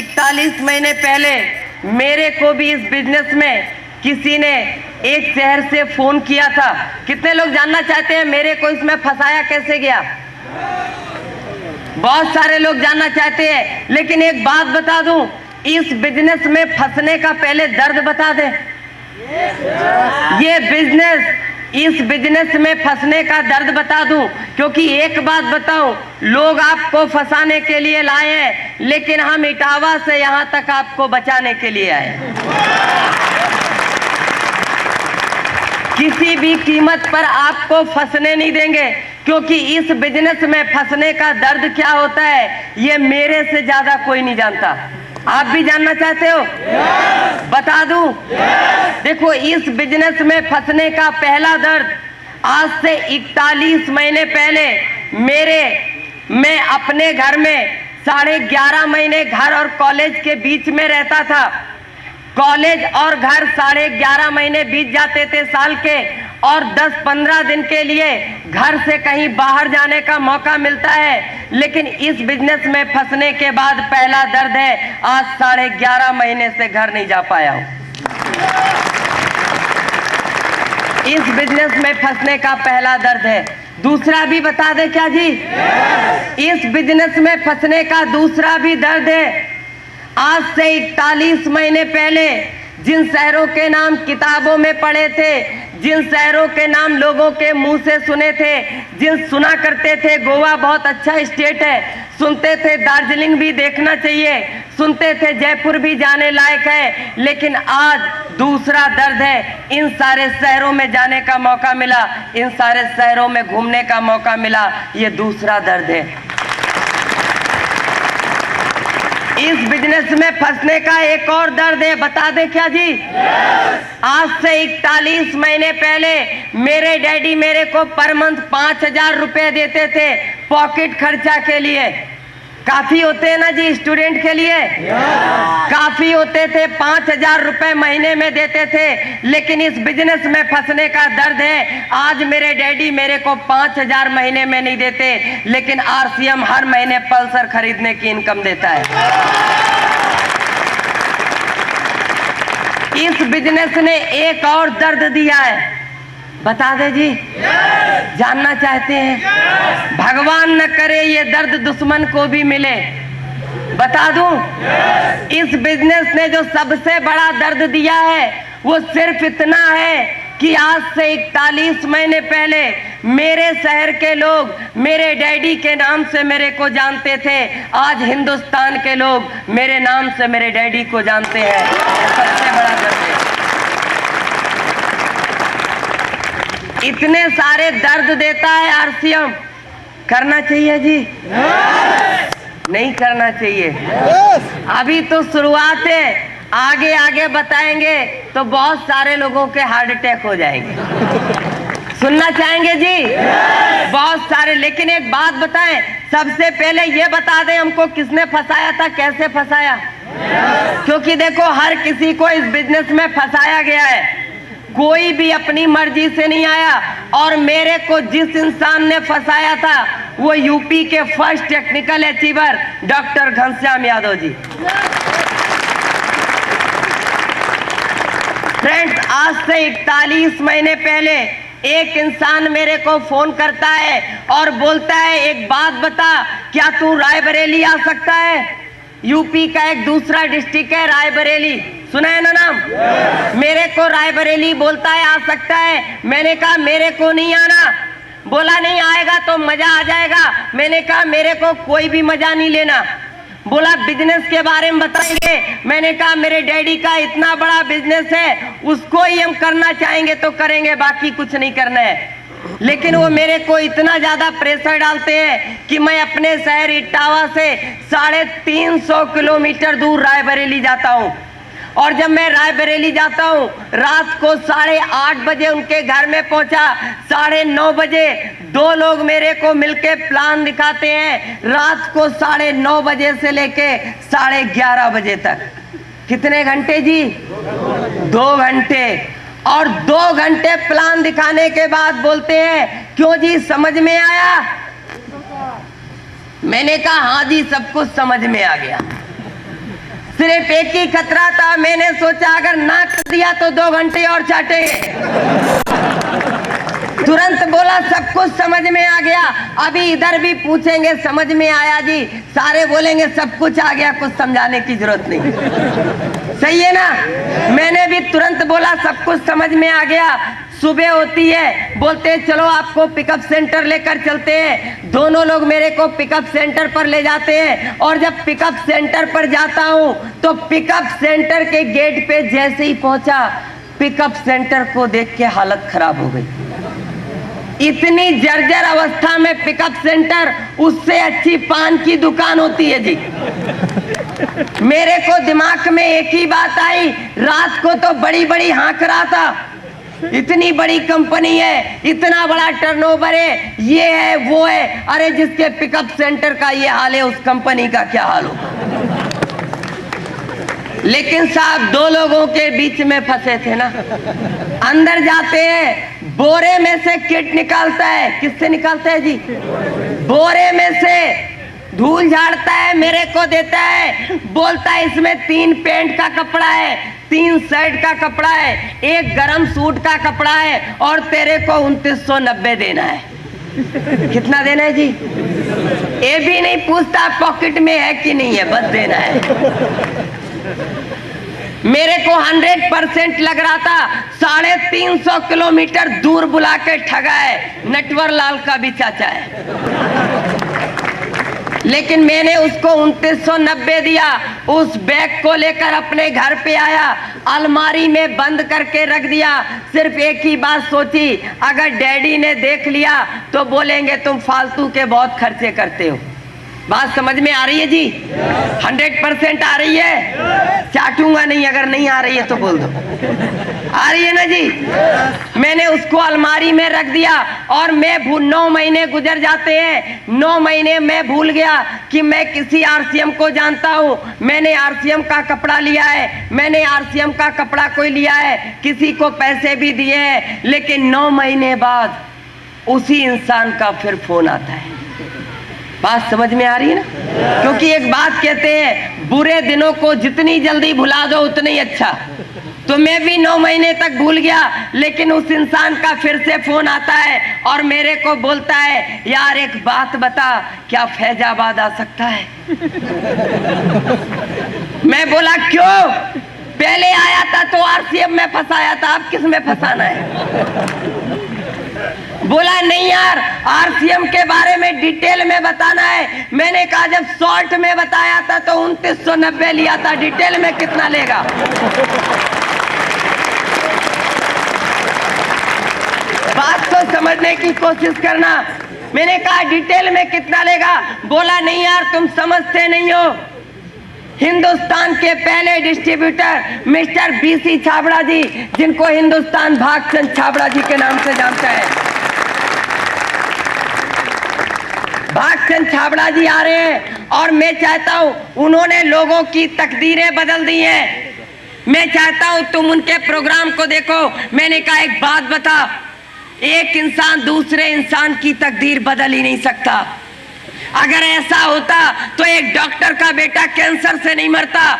41 महीने पहले मेरे को भी इस बिजनेस में किसी ने एक शहर से फोन किया था। कितने लोग जानना चाहते हैं मेरे को इसमें फंसाया कैसे गया? बहुत सारे लोग जानना चाहते हैं, लेकिन एक बात बता दूं, इस बिजनेस में फंसने का पहले दर्द बता दे। इस बिजनेस में फंसने का दर्द बता दूं, क्योंकि एक बात बताऊं, लोग आपको फंसाने के लिए लाए हैं, लेकिन हम इटावा से यहां तक आपको बचाने के लिए आए। किसी भी कीमत पर आपको फंसने नहीं देंगे, क्योंकि इस बिजनेस में फंसने का दर्द क्या होता है ये मेरे से ज्यादा कोई नहीं जानता। आप भी जानना चाहते हो? बता दूं? देखो, इस बिजनेस में फंसने का पहला दर्द आज से 41 महीने पहले मैं अपने घर में 11.5 महीने घर और कॉलेज के बीच में रहता था। कॉलेज और घर 11.5 महीने बीत जाते थे साल के, और 10-15 दिन के लिए घर से कहीं बाहर जाने का मौका मिलता है। लेकिन इस बिजनेस में फंसने के बाद पहला दर्द है, आज 11.5 महीने से घर नहीं जा पाया हूं। इस बिजनेस में फंसने का पहला दर्द है। दूसरा भी बता दे क्या जी? इस बिजनेस में फंसने का दूसरा भी दर्द है। आज से 41 महीने पहले जिन शहरों के नाम किताबों में पढ़े थे, जिन शहरों के नाम लोगों के मुंह से सुने थे, जिन सुना करते थे गोवा बहुत अच्छा स्टेट है, सुनते थे दार्जिलिंग भी देखना चाहिए, सुनते थे जयपुर भी जाने लायक है, लेकिन आज दूसरा दर्द है। इन सारे शहरों में जाने का मौका मिला, इन सारे शहरों में घूमने का मौका मिला, ये दूसरा दर्द है। इस बिजनेस में फंसने का एक और दर्द है। बता दे क्या जी? आज से 41 महीने पहले मेरे डैडी मेरे को पर मंथ 5,000 रुपए देते थे पॉकेट खर्चा के लिए। काफी होते हैं ना जी स्टूडेंट के लिए? काफी होते थे। 5,000 रुपए महीने में देते थे। लेकिन इस बिजनेस में फंसने का दर्द है, आज मेरे डैडी मेरे को 5,000 महीने में नहीं देते, लेकिन आरसीएम हर महीने पल्सर खरीदने की इनकम देता है। इस बिजनेस ने एक और दर्द दिया है। बता दे जी? जानना चाहते हैं? भगवान न करे ये दर्द दुश्मन को भी मिले। बता दूं? इस बिजनेस ने जो सबसे बड़ा दर्द दिया है वो सिर्फ इतना है कि आज से 41 महीने पहले मेरे शहर के लोग मेरे डैडी के नाम से मेरे को जानते थे, आज हिंदुस्तान के लोग मेरे नाम से मेरे डैडी को जानते हैं। सबसे बड़ा दर्द है। इतने सारे दर्द देता है आरसीएम, करना चाहिए जी? नहीं करना चाहिए। अभी तो शुरुआत है, आगे आगे बताएंगे तो बहुत सारे लोगों के हार्ट अटैक हो जाएंगे। सुनना चाहेंगे जी? बहुत सारे। लेकिन एक बात बताएं, सबसे पहले ये बता दें हमको किसने फंसाया था, कैसे फंसाया? क्योंकि देखो, हर किसी को इस बिजनेस में फंसाया गया है, कोई भी अपनी मर्जी से नहीं आया। और मेरे को जिस इंसान ने फंसाया था वो यूपी के first technical achiever doctor Ghanshyam Yadav ji. Friends, आज से 41 महीने पहले एक इंसान मेरे को फोन करता है और बोलता है, एक बात बता, क्या तू रायबरेली आ सकता है? यूपी का एक दूसरा डिस्ट्रिक्ट है रायबरेली, सुना है ना नाम? मेरे को रायबरेली बोलता है आ सकता है। मैंने कहा मेरे को नहीं आना। बोला नहीं आएगा तो मजा आ जाएगा। मैंने कहा मेरे को कोई भी मजा नहीं लेना। बोला बिजनेस के बारे में बताएंगे। मैंने कहा मेरे डैडी का इतना बड़ा बिजनेस है, उसको ही हम करना चाहेंगे तो करेंगे, बाकी कुछ नहीं करना है। लेकिन वो मेरे को इतना ज्यादा प्रेशर डालते हैं कि मैं अपने शहर इटावा से 350 किलोमीटर दूर रायबरेली जाता हूँ। और जब मैं रायबरेली जाता हूँ, रात को 8:30 बजे उनके घर में पहुंचा, 9:30 बजे दो लोग मेरे को मिलके प्लान दिखाते हैं, रात को 9:30 बजे से लेके 11:30 बजे तक। कितने घंटे जी? 2 घंटे। और 2 घंटे प्लान दिखाने के बाद बोलते हैं, क्यों जी समझ में आया? मैंने कहा हाँ जी सब कुछ समझ में आ गया। सिर्फ एक ही खतरा था, मैंने सोचा अगर ना कर दिया तो 2 घंटे और चाटेंगे। तुरंत बोला, सब कुछ समझ में आ गया। अभी इधर भी पूछेंगे समझ में आया जी, सारे बोलेंगे सब कुछ आ गया, कुछ समझाने की जरूरत नहीं। सही है ना? मैंने भी तुरंत बोला सब कुछ समझ में आ गया। सुबह होती है, बोलते चलो आपको पिकअप सेंटर लेकर चलते हैं। दोनों लोग मेरे को पिकअप सेंटर पर ले जाते हैं और जब पिकअप सेंटर पर जाता हूं तो पिकअप सेंटर के गेट पे जैसे ही पहुंचा, पिकअप सेंटर को देख के हालत खराब हो गई। इतनी जर्जर अवस्था में पिकअप सेंटर, उससे अच्छी पान की दुकान होती है जी। मेरे को दिमाग में एक ही बात आई, रात को तो बड़ी बड़ी हाँक रहा था, इतनी बड़ी कंपनी है, इतना बड़ा टर्नओवर है, ये है वो है, अरे जिसके पिकअप सेंटर का ये हाल है उस कंपनी का क्या हाल हो। लेकिन साहब 2 लोगों के बीच में फंसे थे ना। अंदर जाते हैं, बोरे में से किट निकालता है। किससे निकालता है जी? बोरे में से धूल झाड़ता है, मेरे को देता है, बोलता है इसमें 3 पैंट का कपड़ा है, 3 शर्ट का कपड़ा है, 1 गरम सूट का कपड़ा है और तेरे को 2990 देना है। कितना देना है जी? ये भी नहीं पूछता पॉकेट में है कि नहीं है, बस देना है। मेरे को 100% लग रहा था 350 किलोमीटर दूर बुला के ठगा है, नटवर लाल का भी चाचा है। लेकिन मैंने उसको 2990 दिया। उस बैग को लेकर अपने घर पे आया, अलमारी में बंद करके रख दिया। सिर्फ एक ही बात सोची, अगर डैडी ने देख लिया तो बोलेंगे तुम फालतू के बहुत खर्चे करते हो। बात समझ में आ रही है जी? 100% आ रही है? चाटूंगा नहीं, अगर नहीं आ रही है तो बोल दो। आ रही है ना जी? मैंने उसको अलमारी में रख दिया और मैं 9 महीने गुजर जाते हैं। 9 महीने मैं भूल गया कि मैं किसी आरसीएम को जानता हूं। मैंने आरसीएम का कपड़ा लिया है, मैंने आरसीएम का कपड़ा कोई लिया है, किसी को पैसे भी दिए हैं। लेकिन 9 महीने बाद उसी इंसान का फिर फोन आता है। बात समझ में आ रही है ना? क्योंकि एक बात कहते हैं, बुरे दिनों को जितनी जल्दी भुला दो उतना ही अच्छा। तो मैं भी 9 महीने तक भूल गया, लेकिन उस इंसान का फिर से फोन आता है और मेरे को बोलता है यार एक बात बता, क्या फैजाबाद आ सकता है? मैं बोला क्यों? पहले आया था तो आरसीएम में फंसाया था, अब किस में फंसाना है? बोला नहीं यार, आरसीएम के बारे में डिटेल में बताना है। मैंने कहा जब शॉर्ट में बताया था तो 2990 लिया था, डिटेल में कितना लेगा? बात को समझने की कोशिश करना। मैंने कहा डिटेल में कितना लेगा? बोला नहीं यार तुम समझते नहीं हो। हिंदुस्तान के पहले डिस्ट्रीब्यूटर मिस्टर बीसी छाबड़ा जी, जिनको हिंदुस्तान भागचंद छाबड़ा जी के नाम से जानता है, भागचंद छाबड़ा जी आ रहे हैं और मैं चाहता हूं, उन्होंने लोगों की तकदीरें बदल दी हैं। मैं चाहता हूं तुम उनके प्रोग्राम को देखो। मैंने कहा एक बात बता, एक इंसान दूसरे इंसान की तकदीर बदल ही नहीं सकता। अगर ऐसा होता तो एक डॉक्टर का बेटा कैंसर से नहीं मरता,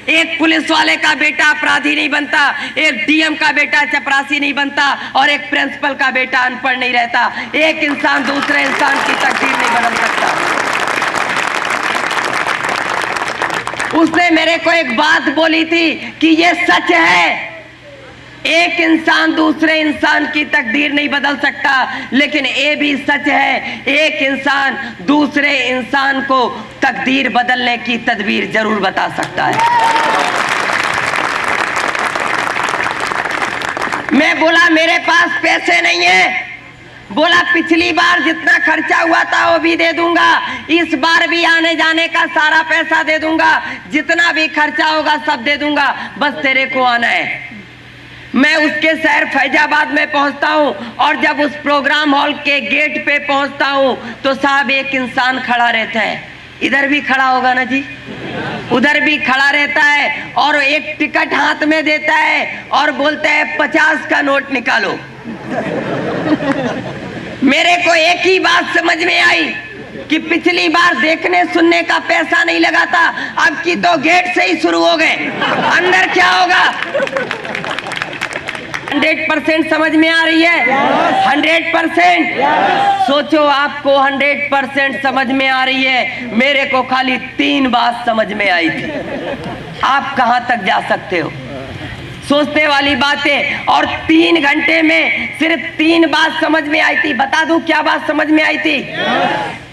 एक पुलिस वाले का बेटा अपराधी नहीं बनता, एक डीएम का बेटा चपरासी नहीं बनता और एक प्रिंसिपल का बेटा अनपढ़ नहीं रहता। एक इंसान दूसरे इंसान की तकदीर नहीं बदल सकता। उसने मेरे को एक बात बोली थी कि ये सच है, एक इंसान दूसरे इंसान की तकदीर नहीं बदल सकता, लेकिन ये भी सच है एक इंसान दूसरे इंसान को तकदीर बदलने की तदबीर जरूर बता सकता है। मैं बोला मेरे पास पैसे नहीं है। बोला पिछली बार जितना खर्चा हुआ था वो भी दे दूंगा, इस बार भी आने जाने का सारा पैसा दे दूंगा, जितना भी खर्चा होगा सब दे दूंगा, बस तेरे को आना है। मैं उसके शहर फैजाबाद में पहुंचता हूं और जब उस प्रोग्राम हॉल के गेट पे पहुंचता हूं तो साहब एक इंसान खड़ा रहता है। इधर भी खड़ा होगा ना जी, उधर भी खड़ा रहता है और एक टिकट हाथ में देता है और बोलता है 50 का नोट निकालो। मेरे को एक ही बात समझ में आई, कि पिछली बार देखने सुनने का पैसा नहीं लगा था, अब की तो गेट से ही शुरू हो गए, अंदर क्या होगा? 100% समझ में आ रही है? 100%। सोचो आपको 100% समझ में आ रही है, मेरे को खाली 3 बात समझ में आई थी। आप कहां तक जा सकते हो? सोचने वाली बातें। और 3 घंटे में सिर्फ 3 बात समझ में आई थी। बता दूं क्या बात समझ में आई थी?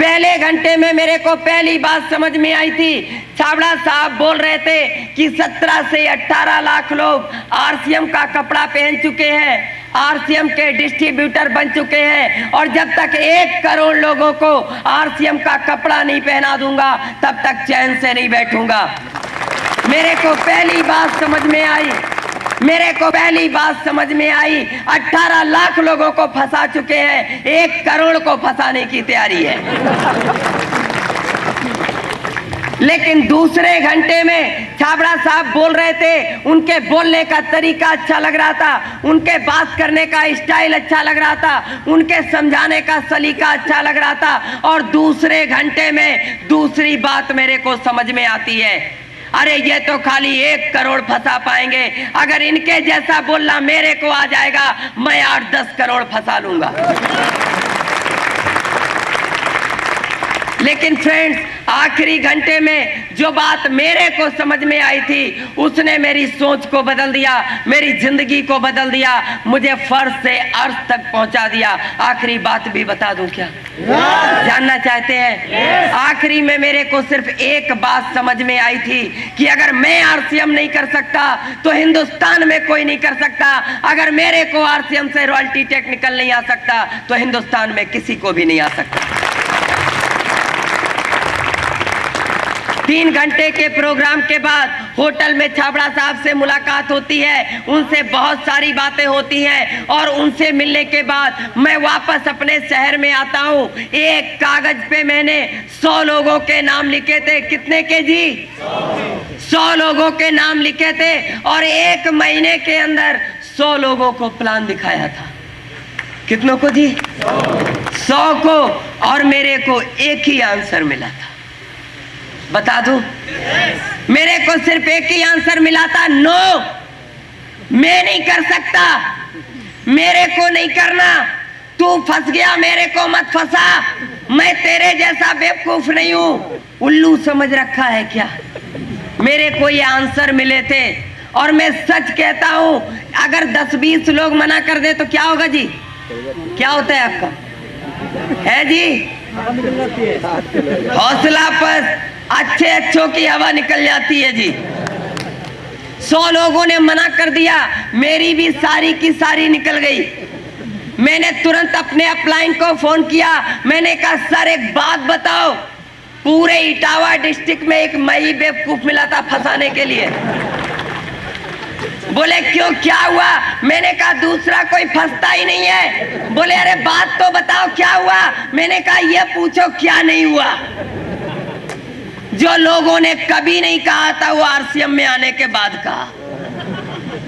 पहले घंटे में मेरे को पहली बात समझ में आई थी, छाबड़ा साहब बोल रहे थे कि 17 से 18 लाख लोग आरसीएम का कपड़ा पहन चुके हैं, आरसीएम के डिस्ट्रीब्यूटर बन चुके हैं, और जब तक 1 करोड़ लोगों को आरसीएम का कपड़ा नहीं पहना दूंगा तब तक चैन से नहीं बैठूंगा। मेरे को पहली बात समझ में आई, 18 लाख लोगों को फंसा चुके हैं, 1 करोड़ को फंसाने की तैयारी है। लेकिन दूसरे घंटे में छाबड़ा साहब बोल रहे थे, उनके बोलने का तरीका अच्छा लग रहा था, उनके बात करने का स्टाइल अच्छा लग रहा था, उनके समझाने का सलीका अच्छा लग रहा था, और दूसरे घंटे में दूसरी बात मेरे को समझ में आती है, अरे ये तो खाली 1 करोड़ फंसा पाएंगे, अगर इनके जैसा बोलना मेरे को आ जाएगा मैं 8-10 करोड़ फंसा लूंगा। लेकिन फ्रेंड्स, आखिरी घंटे में जो बात मेरे को समझ में आई थी उसने मेरी सोच को बदल दिया, मेरी जिंदगी को बदल दिया, मुझे फर्श से अर्श तक पहुंचा दिया। आखिरी बात भी बता दूं क्या? जानना चाहते हैं? आखिरी में मेरे को सिर्फ एक बात समझ में आई थी कि अगर मैं आरसीएम नहीं कर सकता तो हिंदुस्तान में कोई नहीं कर सकता, अगर मेरे को आरसीएम से रॉयल्टी टेक्निकल नहीं आ सकता तो हिंदुस्तान में किसी को भी नहीं आ सकता। 3 घंटे के प्रोग्राम के बाद होटल में छाबड़ा साहब से मुलाकात होती है, उनसे बहुत सारी बातें होती हैं, और उनसे मिलने के बाद मैं वापस अपने शहर में आता हूं। एक कागज पे मैंने 100 लोगों के नाम लिखे थे। कितने के जी? 100 लोगों के नाम लिखे थे, और 1 महीने के अंदर 100 लोगों को प्लान दिखाया था। कितनों को जी? 100 को। और मेरे को एक ही आंसर मिला था। बता दूं? मेरे को सिर्फ एक ही आंसर मिला था, नो, मैं नहीं कर सकता, मेरे को नहीं करना, तू फंस गया, मेरे को मत फंसा, मैं तेरे जैसा बेवकूफ नहीं हूं। उल्लू समझ रखा है क्या? मेरे को ये आंसर मिले थे, और मैं सच कहता हूं, अगर 10-20 लोग मना कर दे तो क्या होगा जी? क्या होता है आपका? है जी? हौसला पर अच्छों की हवा निकल जाती है जी। 100 लोगों ने मना कर दिया, मेरी भी सारी की सारी निकल गई। मैंने तुरंत अपने अपलाइन को फोन किया, मैंने कहा सर एक बात बताओ, पूरे इटावा डिस्ट्रिक्ट में एक मई बेवकूफ मिला था फंसाने के लिए। बोले क्यों, क्या हुआ? मैंने कहा दूसरा कोई फंसता ही नहीं है। बोले अरे बात तो बताओ क्या हुआ? मैंने कहा ये पूछो क्या नहीं हुआ। जो लोगों ने कभी नहीं कहा था वो आरसीएम में आने के बाद कहा।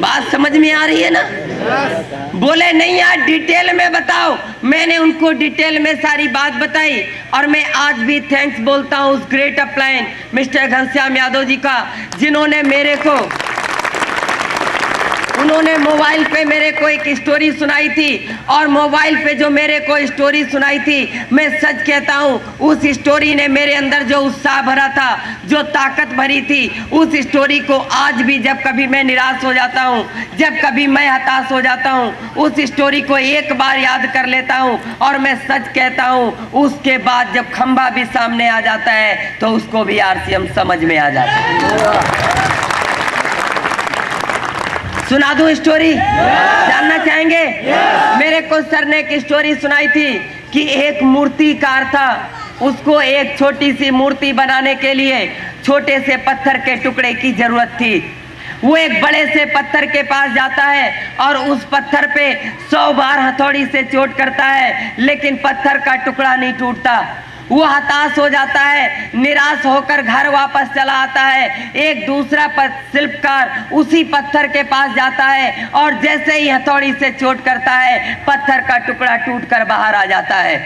बात समझ में आ रही है ना? बोले नहीं यार डिटेल में बताओ। मैंने उनको डिटेल में सारी बात बताई, और मैं आज भी थैंक्स बोलता हूं उस great upline mister Ghanshyam Yadav ji का, जिन्होंने मेरे को, उन्होंने मोबाइल पे मेरे को एक स्टोरी सुनाई थी, और मोबाइल पे जो मेरे को स्टोरी सुनाई थी, मैं सच कहता हूँ उस स्टोरी ने मेरे अंदर जो उत्साह भरा था, जो ताकत भरी थी, उस स्टोरी को आज भी जब कभी मैं निराश हो जाता हूँ, जब कभी मैं हताश हो जाता हूँ, उस स्टोरी को एक बार याद कर लेता हूँ, और मैं सच कहता हूँ उसके बाद जब खंबा भी सामने आ जाता है तो उसको भी आरसीएम समझ में आ जाता है। सुना दूं स्टोरी? जानना चाहेंगे? मेरे को सर ने एक स्टोरी सुनाई थी कि एक मूर्तिकार था, उसको एक छोटी सी मूर्ति बनाने के लिए छोटे से पत्थर के टुकड़े की जरूरत थी। वो एक बड़े से पत्थर के पास जाता है और उस पत्थर पे 100 बार हथौड़ी से चोट करता है, लेकिन पत्थर का टुकड़ा नहीं टूटता। वो हताश हो जाता है, निराश होकर घर वापस चला आता है। एक दूसरा शिल्पकार उसी पत्थर के पास जाता है, और जैसे ही हथौड़ी से चोट करता है, पत्थर का टुकड़ा टूटकर बाहर आ जाता है।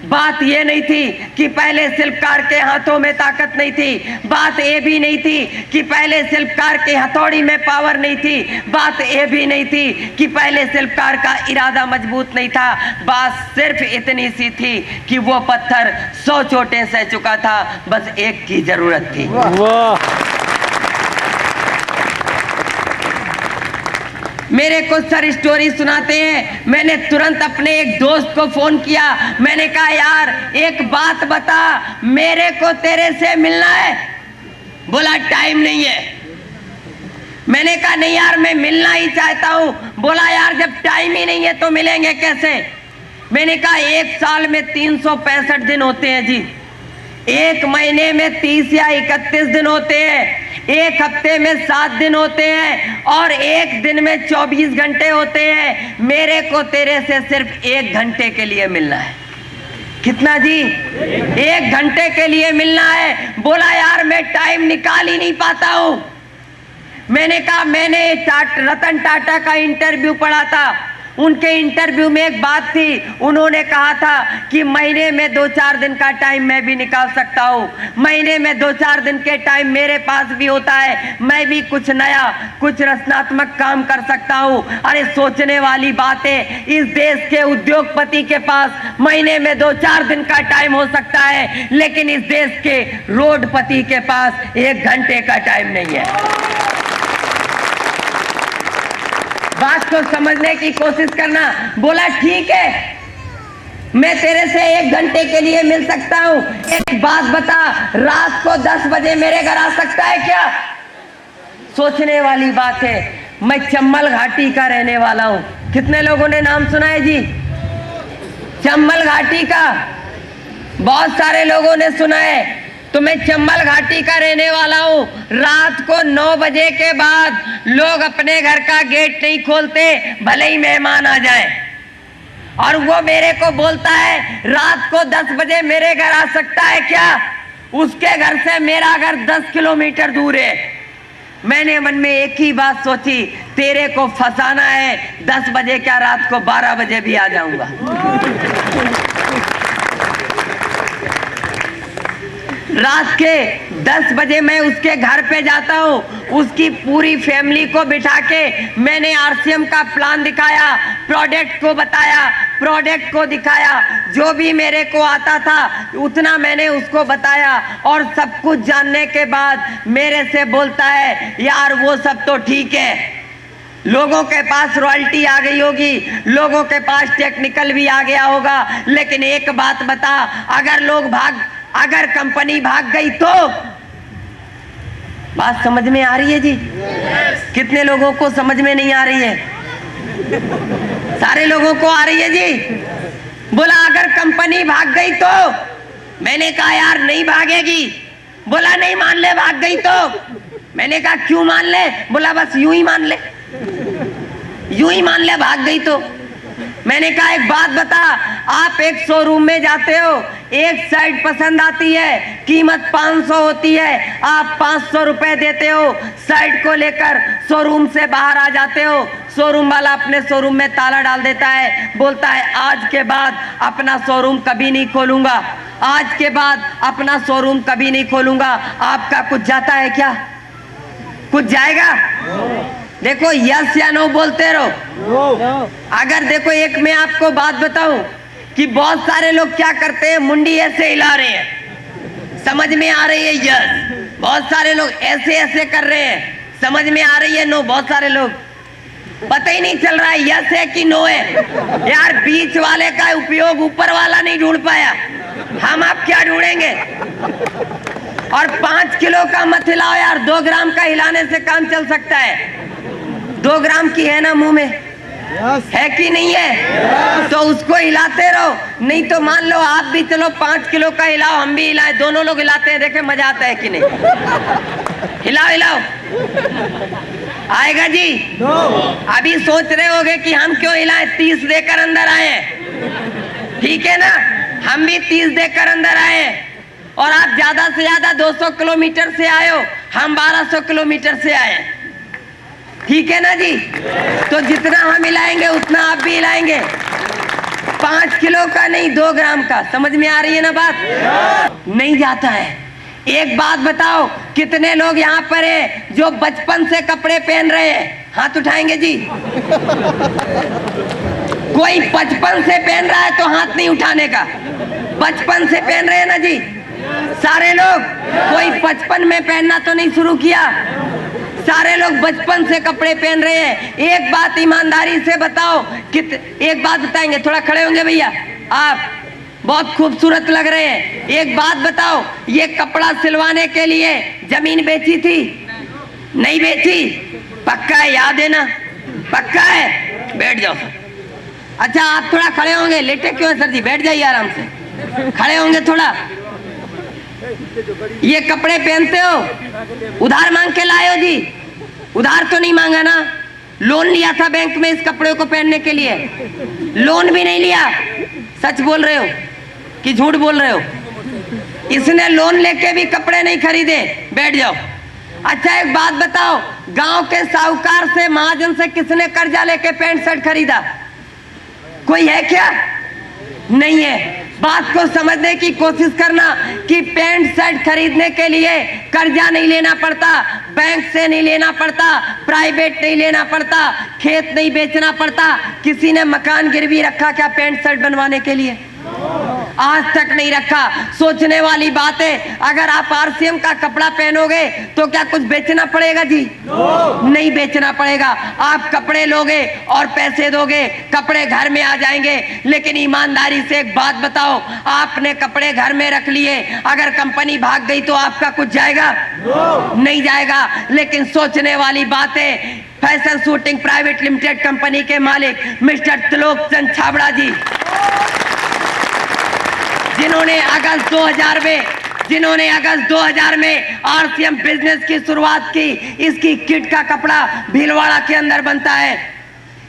बात ये नहीं थी कि पहले शिल्पकार के हाथों में ताकत नहीं थी, बात ये भी नहीं थी कि पहले शिल्पकार के हथौड़ी में पावर नहीं थी, बात ये भी नहीं थी कि पहले शिल्पकार का इरादा मजबूत नहीं था। बात सिर्फ इतनी सी थी कि वो पत्थर 100 चोटें सह चुका था, बस एक की जरूरत थी। मेरे को सर स्टोरी सुनाते हैं। मैंने तुरंत अपने एक दोस्त को फोन किया, मैंने कहा यार एक बात बता, मेरे को तेरे से मिलना है। बोला टाइम नहीं है। मैंने कहा नहीं यार मैं मिलना ही चाहता हूं। बोला यार जब टाइम ही नहीं है तो मिलेंगे कैसे। मैंने कहा एक साल में 365 दिन होते हैं जी, एक महीने में 30 या 31 दिन होते हैं, एक हफ्ते में 7 दिन होते हैं और एक दिन में 24 घंटे होते हैं। मेरे को तेरे से सिर्फ 1 घंटे के लिए मिलना है। कितना जी? 1 घंटे के लिए मिलना है। बोला यार मैं टाइम निकाल ही नहीं पाता हूं। मैंने कहा मैंने रतन टाटा का इंटरव्यू पढ़ा था, उनके इंटरव्यू में एक बात थी, उन्होंने कहा था कि महीने में 2-4 दिन का टाइम मैं भी निकाल सकता हूँ, महीने में 2-4 दिन के टाइम मेरे पास भी होता है, मैं भी कुछ नया कुछ रचनात्मक काम कर सकता हूँ। अरे सोचने वाली बात है, इस देश के उद्योगपति के पास महीने में 2-4 दिन का टाइम हो सकता है, लेकिन इस देश के रोडपति के पास 1 घंटे का टाइम नहीं है। बात को समझने की कोशिश करना। बोला ठीक है मैं तेरे से 1 घंटे के लिए मिल सकता हूं। एक बात बता, रात को 10 बजे मेरे घर आ सकता है क्या? सोचने वाली बात है। मैं चंबल घाटी का रहने वाला हूं। कितने लोगों ने नाम सुना है जी चंबल घाटी का? बहुत सारे लोगों ने सुना है। तो मैं चंबल घाटी का रहने वाला हूँ। रात को 9 बजे के बाद लोग अपने घर का गेट नहीं खोलते, भले ही मेहमान आ जाए। और वो मेरे को बोलता है रात को 10 बजे मेरे घर आ सकता है क्या? उसके घर से मेरा घर 10 किलोमीटर दूर है। मैंने मन में एक ही बात सोची, तेरे को फंसाना है। 10 बजे क्या, रात को 12 बजे भी आ जाऊंगा। रात के 10 बजे मैं उसके घर पे जाता हूँ। उसकी पूरी फैमिली को बिठा के मैंने आरसीएम का प्लान दिखाया, प्रोडक्ट को बताया, प्रोडक्ट को दिखाया, जो भी मेरे को आता था उतना मैंने उसको बताया। और सब कुछ जानने के बाद मेरे से बोलता है यार वो सब तो ठीक है, लोगों के पास रॉयल्टी आ गई होगी, लोगों के पास टेक्निकल भी आ गया होगा, लेकिन एक बात बता, अगर कंपनी भाग गई तो? बात समझ में आ रही है जी? कितने लोगों को समझ में नहीं आ रही है? सारे लोगों को आ रही है जी। बोला अगर कंपनी भाग गई तो? मैंने कहा यार नहीं भागेगी। बोला नहीं मान ले भाग गई तो? मैंने कहा क्यों मान ले? बोला बस यूं ही मान ले, यूं ही मान ले भाग गई तो। मैंने कहा एक बात बता, आप एक शोरूम में जाते हो, एक शर्ट पसंद आती है, कीमत 500 होती है, आप 500 रुपए देते हो, शर्ट को लेकर शोरूम से बाहर आ जाते हो। शोरूम वाला अपने शोरूम में ताला डाल देता है, बोलता है आज के बाद अपना शोरूम कभी नहीं खोलूंगा, आज के बाद अपना शोरूम कभी नहीं खोलूंगा। आपका कुछ जाता है क्या? कुछ जाएगा? देखो यस या नो बोलते रहो। अगर देखो एक मैं आपको बात बताऊं कि बहुत सारे लोग क्या करते हैं, मुंडी ऐसे हिला रहे हैं, समझ में आ रही है यस। बहुत सारे लोग ऐसे ऐसे कर रहे हैं, समझ में आ रही है नो। बहुत सारे लोग पता ही नहीं चल रहा है यस है कि नो है। यार बीच वाले का उपयोग ऊपर वाला नहीं ढूंढ पाया, हम आप क्या ढूंढेंगे? और 5 किलो का मत हिलाओ यार, 2 ग्राम का हिलाने से काम चल सकता है। 2 ग्राम की है ना मुंह में, है कि नहीं है? तो उसको हिलाते रहो। नहीं तो मान लो आप भी चलो 5 किलो का हिलाओ, हम भी हिलाएं, दोनों लोग हिलाते हैं, देखे मजा आता है कि नहीं? हिलाओ हिलाओ, आएगा जी? अभी सोच रहे होगे कि हम क्यों हिलाएं, 30 देकर अंदर आए, ठीक है ना? हम भी 30 देकर अंदर आए, और आप ज्यादा से ज्यादा 200 किलोमीटर से आए हो, हम 1200 किलोमीटर से आए, ठीक है ना जी? तो जितना हम हिलाएंगे उतना आप भी हिलाएंगे। 5 किलो का नहीं, 2 ग्राम का। समझ में आ रही है ना बात? नहीं जाता है। एक बात बताओ, कितने लोग यहाँ पर है जो बचपन से कपड़े पहन रहे हैं? हाथ उठाएंगे जी। कोई बचपन से पहन रहा है तो हाथ नहीं उठाने का। बचपन से पहन रहे हैं ना जी सारे लोग? कोई बचपन में पहनना तो नहीं शुरू किया? सारे लोग बचपन से कपड़े पहन रहे हैं। एक बात ईमानदारी से बताओ, एक बात बताएंगे, थोड़ा खड़े होंगे भैया, आप बहुत खूबसूरत लग रहे हैं। एक बात बताओ, ये कपड़ा सिलवाने के लिए जमीन बेची थी? नहीं बेची? पक्का है? याद है ना? पक्का है? बैठ जाओ सर। अच्छा, आप थोड़ा खड़े होंगे, लेटे क्यों है सर जी? बैठ जाइए आराम से, खड़े होंगे थोड़ा। ये कपड़े पहनते हो, उधार मांग के लाए हो जी? उधार तो नहीं मांगा ना? लोन लिया था बैंक में इस कपड़े को पहनने के लिए? लोन भी नहीं लिया? सच बोल रहे हो कि झूठ बोल रहे हो? इसने लोन लेके भी कपड़े नहीं खरीदे। बैठ जाओ। अच्छा, एक बात बताओ, गांव के साहूकार से, महाजन से किसने कर्जा लेके पैंट शर्ट खरीदा? कोई है क्या? नहीं है। बात को समझने की कोशिश करना कि पैंट शर्ट खरीदने के लिए कर्जा नहीं लेना पड़ता, बैंक से नहीं लेना पड़ता, प्राइवेट नहीं लेना पड़ता, खेत नहीं बेचना पड़ता। किसी ने मकान गिरवी रखा क्या पैंट शर्ट बनवाने के लिए? आज तक नहीं रखा। सोचने वाली बात है। अगर आप आरसीएम का कपड़ा पहनोगे तो क्या कुछ बेचना पड़ेगा जी? नहीं बेचना पड़ेगा। आप कपड़े लोगे और पैसे दोगे, कपड़े घर में आ जाएंगे। लेकिन ईमानदारी से एक बात बताओ, आपने कपड़े घर में रख लिए, अगर कंपनी भाग गई तो आपका कुछ जाएगा? नहीं जाएगा। लेकिन सोचने वाली बात है, fashion shooting private limited company के मालिक मिस्टर त्रिलोक चंद छाबड़ा जी, जिन्होंने अगस्त 2000 में आरसीएम बिजनेस की शुरुआत की। इसकी किट का कपड़ा भीलवाड़ा के अंदर बनता है,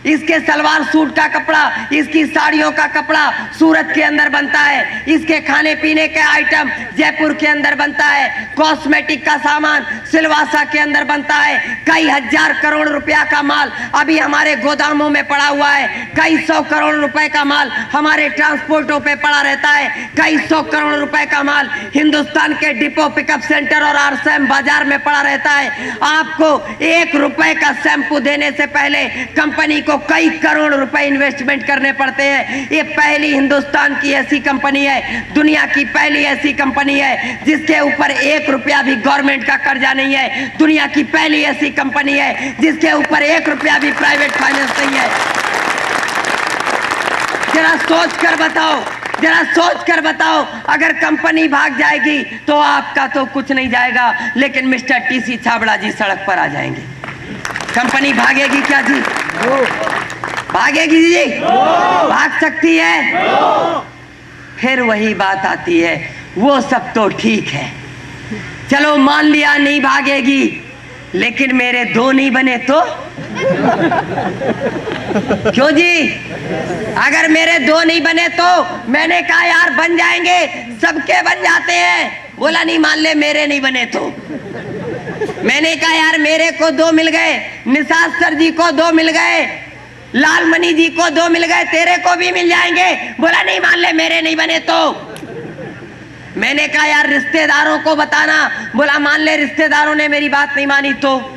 इसके सलवार सूट का कपड़ा, इसकी साड़ियों का कपड़ा सूरत के अंदर बनता है, इसके खाने पीने के आइटम जयपुर के अंदर बनता है, कॉस्मेटिक का सामान सिलवासा के अंदर बनता है। कई हजार करोड़ रुपया का माल अभी हमारे गोदामों में पड़ा हुआ है। कई 100 करोड़ रुपए का माल हमारे ट्रांसपोर्टों पे पड़ा रहता है। कई 100 करोड़ रुपए का माल हिंदुस्तान के डिपो पिकअप सेंटर और आरसीएम बाजार में पड़ा रहता है। आपको 1 रुपए का शैम्पू देने से पहले कंपनी को कई करोड़ रुपए इन्वेस्टमेंट करने पड़ते हैं। ये पहली हिंदुस्तान की ऐसी कंपनी है, दुनिया की पहली ऐसी कंपनी है जिसके ऊपर 1 रुपया भी गवर्नमेंट का कर्जा नहीं है। दुनिया की पहली ऐसी कंपनी है जिसके ऊपर 1 रुपया भी प्राइवेट फाइनेंस नहीं है। जरा सोच कर बताओ, अगर कंपनी भाग जाएगी तो आपका तो कुछ नहीं जाएगा, लेकिन मिस्टर टीसी छाबड़ा जी सड़क पर आ जाएंगे। कंपनी भागेगी क्या जी? भागेगी जी? भाग सकती है? फिर वही बात आती है, वो सब तो ठीक है, चलो मान लिया नहीं भागेगी, लेकिन मेरे 2 नहीं बने तो? क्यों जी? अगर मेरे 2 नहीं बने तो? मैंने कहा यार बन जाएंगे, सबके बन जाते हैं। बोला नहीं, मान ले मेरे नहीं बने तो? मैंने कहा यार मेरे को 2 मिल गए, निषाद सर जी को 2 मिल गए, लालमणि जी को 2 मिल गए, तेरे को भी मिल जाएंगे। बोला नहीं, मान ले मेरे नहीं बने तो? मैंने कहा यार रिश्तेदारों को बताना। बोला मान ले रिश्तेदारों ने मेरी बात नहीं मानी तो?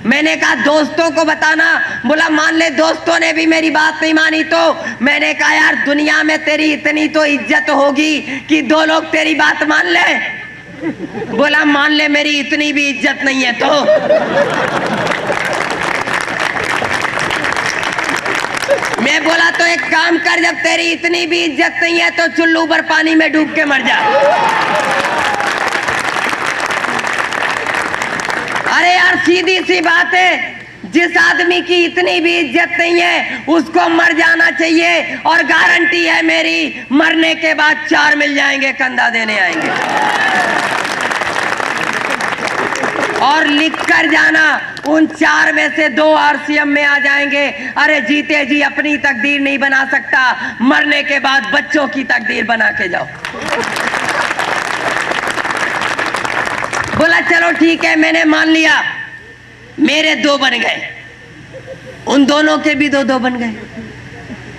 मैंने कहा दोस्तों को बताना। बोला मान ले दोस्तों ने भी मेरी बात नहीं मानी तो? मैंने कहा यार दुनिया में तेरी इतनी तो इज्जत होगी कि 2 लोग तेरी बात मान ले। बोला मान ले मेरी इतनी भी इज्जत नहीं है तो? मैं बोला तो एक काम कर, जब तेरी इतनी भी इज्जत नहीं है तो चुल्लू पर पानी में डूब के मर जा। अरे यार सीधी सी बात है, जिस आदमी की इतनी भी इज्जत नहीं है उसको मर जाना चाहिए। और गारंटी है मेरी, मरने के बाद 4 मिल जाएंगे, कंधा देने आएंगे। और लिख कर जाना, उन 4 में से 2 आरसीएम में आ जाएंगे। अरे जीते जी अपनी तकदीर नहीं बना सकता, मरने के बाद बच्चों की तकदीर बना के जाओ। बोला चलो ठीक है, मैंने मान लिया, मेरे 2 बन गए, उन दोनों के भी 2-2 बन गए।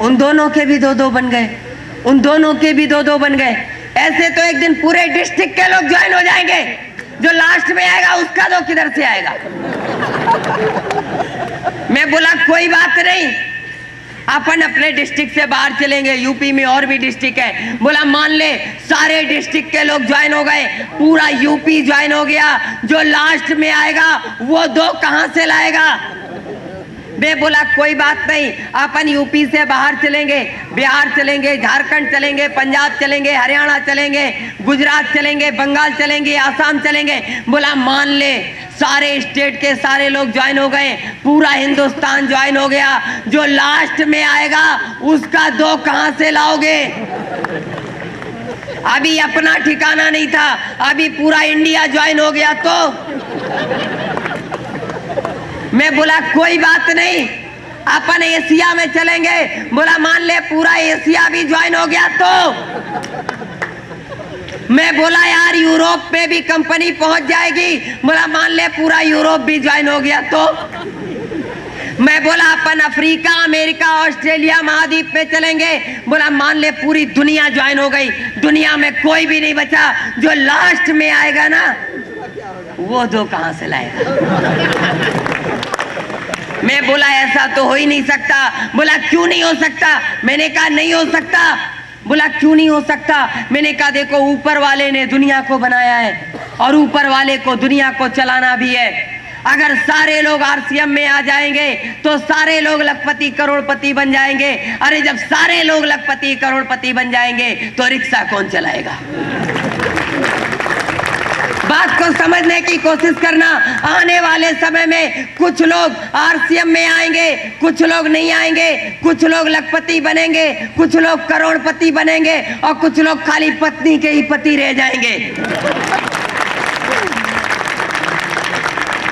उन दोनों के भी दो दो बन गए, उन दोनों के भी दो दो बन गए। ऐसे तो एक दिन पूरे डिस्ट्रिक्ट के लोग ज्वाइन हो जाएंगे। जो लास्ट में आएगा उसका दो किधर से आएगा? मैं बोला कोई बात नहीं, अपन अपने डिस्ट्रिक्ट से बाहर चलेंगे। यूपी में और भी डिस्ट्रिक्ट है। बोला मान ले सारे डिस्ट्रिक्ट के लोग ज्वाइन हो गए, पूरा यूपी ज्वाइन हो गया, जो लास्ट में आएगा वो दो कहां से लाएगा? मैं बोला कोई बात नहीं, अपन यूपी से बाहर चलेंगे, बिहार चलेंगे, झारखंड चलेंगे, पंजाब चलेंगे, हरियाणा चलेंगे, गुजरात चलेंगे, बंगाल चलेंगे, आसाम चलेंगे। बोला मान ले सारे स्टेट के सारे लोग ज्वाइन हो गए, पूरा हिंदुस्तान ज्वाइन हो गया, जो लास्ट में आएगा उसका दो कहां से लाओगे? अभी अपना ठिकाना नहीं था, अभी पूरा इंडिया ज्वाइन हो गया तो मैं बोला कोई बात नहीं, अपन एशिया में चलेंगे। बोला मान ले पूरा एशिया भी ज्वाइन हो गया तो मैं बोला यार यूरोप में भी कंपनी पहुंच जाएगी। बोला मान ले पूरा यूरोप भी ज्वाइन हो गया तो मैं बोला अपन अफ्रीका, अमेरिका, ऑस्ट्रेलिया महाद्वीप में चलेंगे। बोला मान ले पूरी दुनिया ज्वाइन हो गई, दुनिया में कोई भी नहीं बचा, जो लास्ट में आएगा ना वो दो कहां से लाएगा? मैं बोला ऐसा तो हो ही नहीं सकता। बोला क्यों नहीं हो सकता? मैंने कहा नहीं हो सकता। बोला क्यों नहीं हो सकता? मैंने कहा देखो ऊपर वाले ने दुनिया को बनाया है और ऊपर वाले को दुनिया को चलाना भी है। अगर सारे लोग आरसीएम में आ जाएंगे तो सारे लोग लखपति करोड़पति बन जाएंगे। अरे जब सारे लोग लखपति करोड़पति बन जाएंगे तो रिक्शा कौन चलाएगा? बात को समझने की कोशिश करना। आने वाले समय में कुछ लोग आरसीएम में आएंगे, कुछ लोग नहीं आएंगे, कुछ लोग लखपति बनेंगे, कुछ लोग करोड़पति बनेंगे और कुछ लोग खाली पत्नी के ही पति रह जाएंगे।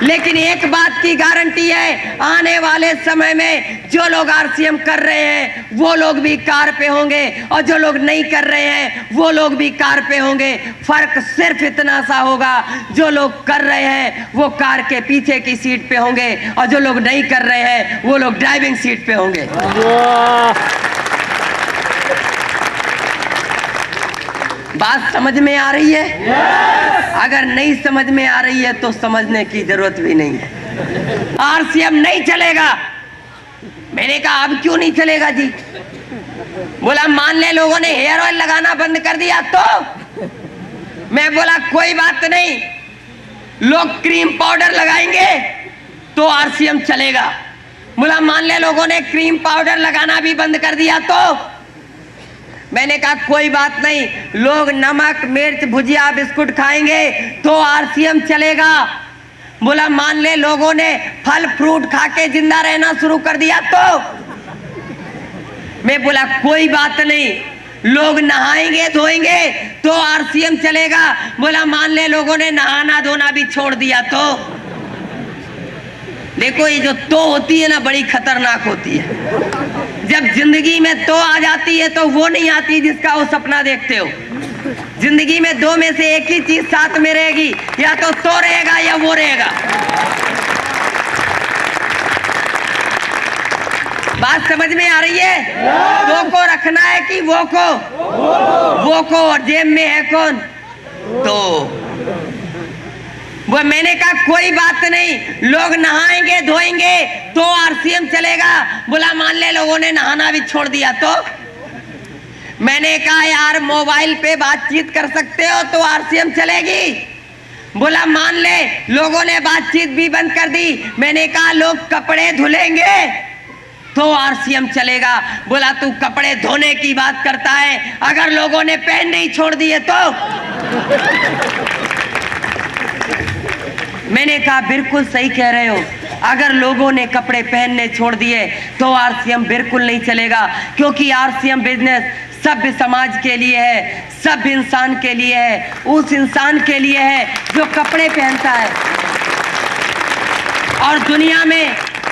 लेकिन एक बात की गारंटी है, आने वाले समय में जो लोग आरसीएम कर रहे हैं वो लोग भी कार पे होंगे और जो लोग नहीं कर रहे हैं वो लोग भी कार पे होंगे। फर्क सिर्फ इतना सा होगा, जो लोग कर रहे हैं वो कार के पीछे की सीट पे होंगे और जो लोग नहीं कर रहे हैं वो लोग ड्राइविंग सीट पे होंगे। बात समझ में आ रही है? अगर नहीं समझ में आ रही है तो समझने की जरूरत भी नहीं है। आरसीएम नहीं चलेगा। मैंने कहा अब क्यों नहीं चलेगा जी? बोला मान ले लोगों ने हेयर ऑयल लगाना बंद कर दिया तो मैं बोला कोई बात नहीं, लोग क्रीम पाउडर लगाएंगे तो आरसीएम चलेगा। बोला मान ले लोगों ने क्रीम पाउडर लगाना भी बंद कर दिया तो मैंने कहा कोई बात नहीं, लोग नमक मिर्च भुजिया बिस्कुट खाएंगे तो आरसीएम चलेगा। बोला मान ले लोगों ने फल फ्रूट खा के जिंदा रहना शुरू कर दिया तो मैं बोला कोई बात नहीं, लोग नहाएंगे धोएंगे तो आरसीएम चलेगा। बोला मान ले लोगों ने नहाना धोना भी छोड़ दिया तो देखो ये जो तो होती है ना बड़ी खतरनाक होती है। जब जिंदगी में तो आ जाती है तो वो नहीं आती जिसका वो सपना देखते हो। जिंदगी में दो में से एक ही चीज साथ में रहेगी, या तो रहेगा या वो रहेगा। बात समझ में आ रही है? दो को रखना है कि वो को और जेब में है कौन? तो वो मैंने कहा कोई बात नहीं, लोग नहाएंगे धोएंगे तो आरसीएम चलेगा। बोला मान ले लोगों ने नहाना भी छोड़ दिया तो मैंने कहा यार मोबाइल पे बातचीत कर सकते हो तो आरसीएम चलेगी। बोला मान ले लोगों ने बातचीत भी बंद कर दी। मैंने कहा लोग कपड़े धुलेंगे तो आरसीएम चलेगा। बोला तू कपड़े धोने की बात करता है, अगर लोगों ने पहन नहीं छोड़ दिए तो मैंने कहा बिल्कुल सही कह रहे हो, अगर लोगों ने कपड़े पहनने छोड़ दिए तो आरसीएम बिल्कुल नहीं चलेगा, क्योंकि आरसीएम बिजनेस सभ्य समाज के लिए है, सभ्य इंसान के लिए है, उस इंसान के लिए है जो कपड़े पहनता है। और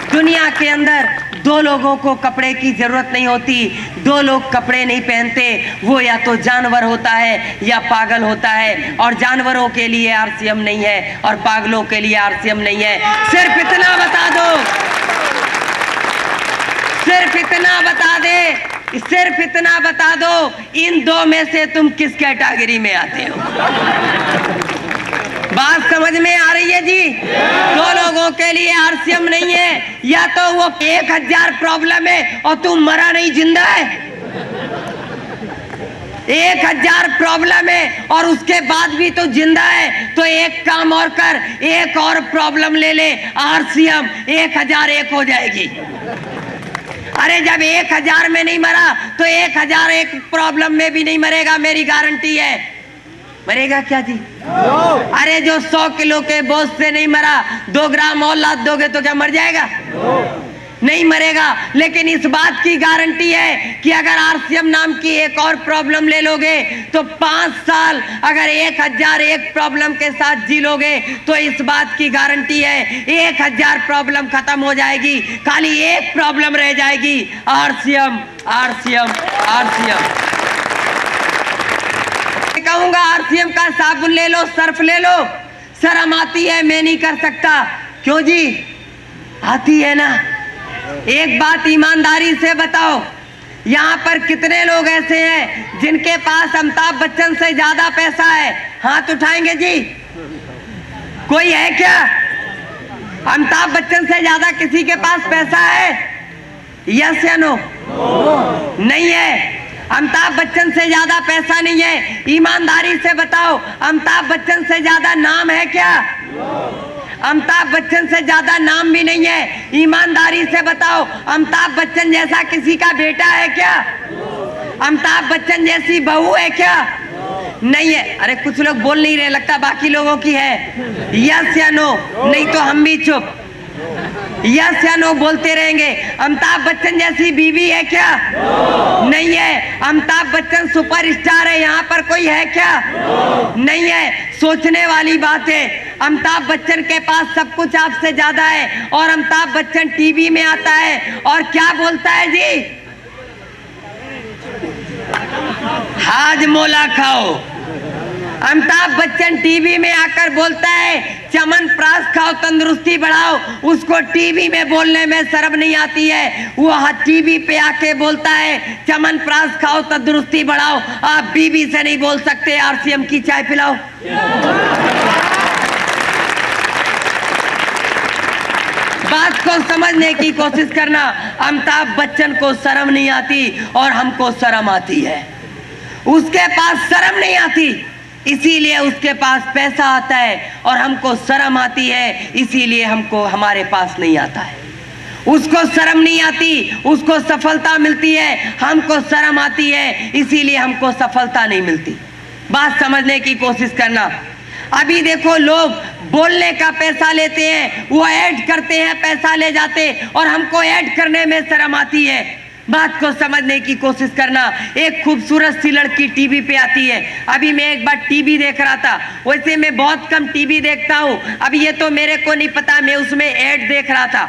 दुनिया के अंदर दो लोगों को कपड़े की जरूरत नहीं होती। दो लोग कपड़े नहीं पहनते, वो या तो जानवर होता है या पागल होता है। और जानवरों के लिए आरसीएम नहीं है और पागलों के लिए आरसीएम नहीं है। सिर्फ इतना बता दो, सिर्फ इतना बता दे, सिर्फ इतना बता दो, इन दो में से तुम किस कैटेगरी में आते हो? बात समझ में आ रही है जी? दो लोगों के लिए आरसीएम नहीं है, या तो वो 1000 प्रॉब्लम है और तू मरा नहीं जिंदा है। 1000 प्रॉब्लम है और उसके बाद भी तो जिंदा है, तो एक काम और कर, एक और प्रॉब्लम ले ले, आरसीएम 1001 हो जाएगी। अरे जब 1000 में नहीं मरा तो 1001 प्रॉब्लम में भी नहीं मरेगा, मेरी गारंटी है। मरेगा क्या जी? अरे जो 100 किलो के बोझ से नहीं मरा, 2 ग्राम और लाद दोगे तो क्या मर जाएगा? नहीं मरेगा। लेकिन इस बात की गारंटी है कि अगर आरसीएम नाम की एक और प्रॉब्लम ले लोगे तो 5 साल अगर 1001 प्रॉब्लम के साथ जी लोगे तो इस बात की गारंटी है 1000 प्रॉब्लम खत्म हो जाएगी, खाली एक प्रॉब्लम रह जाएगी, आरसीएम आरसीएम आरसीएम। कहूंगा आरसीएम का साबुन ले लो, सर्फ ले लो, शर्म आती है, मैं नहीं कर सकता। क्यों जी? आती है ना। एक बात ईमानदारी से बताओ, यहाँ पर कितने लोग ऐसे हैं जिनके पास अमिताभ बच्चन से ज्यादा पैसा है? हाथ उठाएंगे जी? कोई है क्या? अमिताभ बच्चन से ज्यादा किसी के पास पैसा है? यस या नो? नहीं है। अमिताभ बच्चन से ज्यादा पैसा नहीं है। ईमानदारी से बताओ, अमिताभ बच्चन से ज्यादा नाम है क्या? अमिताभ बच्चन से ज्यादा नाम भी नहीं है। ईमानदारी से बताओ, अमिताभ बच्चन जैसा किसी का बेटा है क्या? अमिताभ बच्चन जैसी बहू है क्या? नहीं है। अरे कुछ लोग बोल नहीं रहे, लगता बाकी लोगों की है। यस या नो? नहीं तो हम भी चुप। यस या नो बोलते रहेंगे। अमिताभ बच्चन जैसी बीवी है क्या? नहीं है। अमिताभ बच्चन सुपरस्टार है, यहाँ पर कोई है क्या? नहीं है। सोचने वाली बात है। अमिताभ बच्चन के पास सब कुछ आपसे ज्यादा है और अमिताभ बच्चन टीवी में आता है और क्या बोलता है जी? हाजमोला खाओ। अमिताभ बच्चन टीवी में आकर बोलता है च्यवनप्राश खाओ, तंदुरुस्ती बढ़ाओ। उसको टीवी में बोलने में शर्म नहीं आती है। वो टीवी पे आके बोलता है च्यवनप्राश खाओ, तंदुरुस्ती बढ़ाओ। आप बीबी से नहीं बोल सकते आरसीएम की चाय पिलाओ। बात को समझने की कोशिश करना। अमिताभ बच्चन को शर्म नहीं आती और हमको शर्म आती है। उसके पास शर्म नहीं आती, इसीलिए उसके पास पैसा आता है, और हमको शर्म आती है, इसीलिए हमको हमारे पास नहीं आता है। उसको शर्म नहीं आती, उसको सफलता मिलती है, हमको शर्म आती है, इसीलिए हमको सफलता नहीं मिलती। बात समझने की कोशिश करना। अभी देखो, लोग बोलने का पैसा लेते हैं, वो ऐड करते हैं, पैसा ले जाते, और हमको ऐड करने में शर्म आती है। बात को समझने की कोशिश करना। एक खूबसूरत सी लड़की टीवी पे आती है। अभी मैं एक बार टीवी देख रहा था, वैसे मैं बहुत कम टीवी देखता हूँ, अब ये तो मेरे को नहीं पता, मैं उसमें ऐड देख रहा था,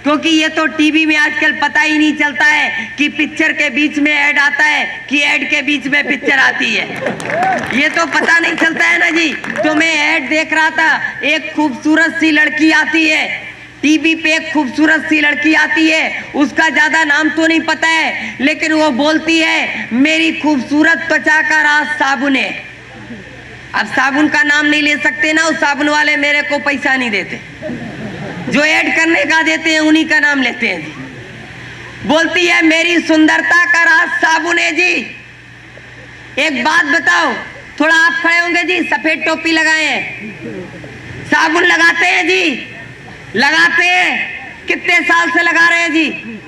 क्योंकि ये तो टीवी में आजकल पता ही नहीं चलता है कि पिक्चर के बीच में ऐड आता है कि ऐड के बीच में पिक्चर आती है। ये तो पता नहीं चलता है ना जी। तो मैं ऐड देख रहा था, एक खूबसूरत सी लड़की आती है टीवी पे, एक खूबसूरत सी लड़की आती है, उसका ज्यादा नाम तो नहीं पता है, लेकिन वो बोलती है मेरी खूबसूरत त्वचा का राज साबुन है। अब साबुन का नाम नहीं ले सकते ना, उस साबुन वाले मेरे को पैसा नहीं देते, जो ऐड करने का देते हैं उन्हीं का नाम लेते हैं जी। बोलती है मेरी सुंदरता का राज साबुन है जी। एक बात बताओ, थोड़ा आप खड़े होंगे जी, सफेद टोपी लगाए हैं, साबुन लगाते हैं जी? लगाते हैं। कितने साल से लगा रहे हैं जी?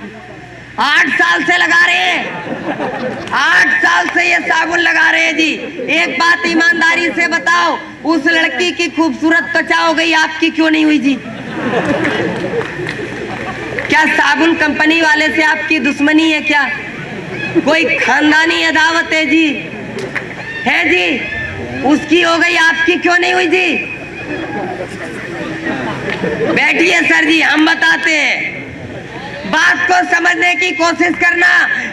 8 साल से लगा रहे हैं। 8 साल से ये साबुन लगा रहे हैं जी। एक बात ईमानदारी से बताओ, उस लड़की की खूबसूरत त्वचा हो गई, आपकी क्यों नहीं हुई जी? क्या साबुन कंपनी वाले से आपकी दुश्मनी है क्या? कोई खानदानी अदावत है जी? है जी? उसकी हो गई, आपकी क्यों नहीं हुई जी? बैठिए सर जी, हम बताते हैं। बात को समझने की कोशिश करना,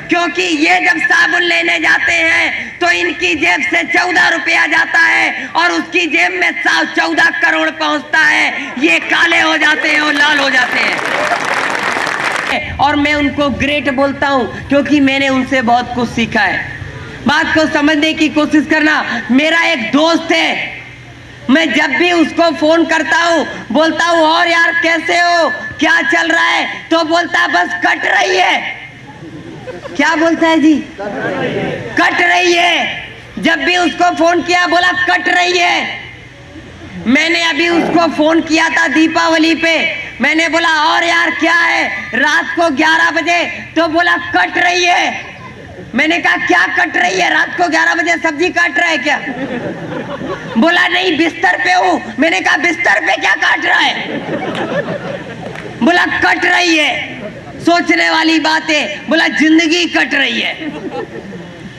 क्योंकि ये जब साबुन लेने जाते हैं तो इनकी जेब से 14 रुपया जाता है और उसकी जेब में 14 करोड़ पहुंचता है। ये काले हो जाते हैं और लाल हो जाते हैं। और मैं उनको ग्रेट बोलता हूं क्योंकि मैंने उनसे बहुत कुछ सीखा है। बात को समझने की कोशिश करना। मेरा एक दोस्त है, मैं जब भी उसको फोन करता हूँ बोलता हूँ और यार कैसे हो, क्या चल रहा है, तो बोलता है बस कट रही है। क्या बोलता है जी? कट रही है। जब भी उसको फोन किया बोला कट रही है। मैंने अभी उसको फोन किया था दीपावली पे, मैंने बोला और यार क्या है, रात को 11 बजे, तो बोला कट रही है। मैंने कहा क्या कट रही है, रात को 11 बजे सब्जी काट रहा है क्या? बोला नहीं बिस्तर पे हूं। मैंने कहा बिस्तर पे क्या काट रहा है? बोला कट रही है। सोचने वाली बात है। बोला जिंदगी कट रही है।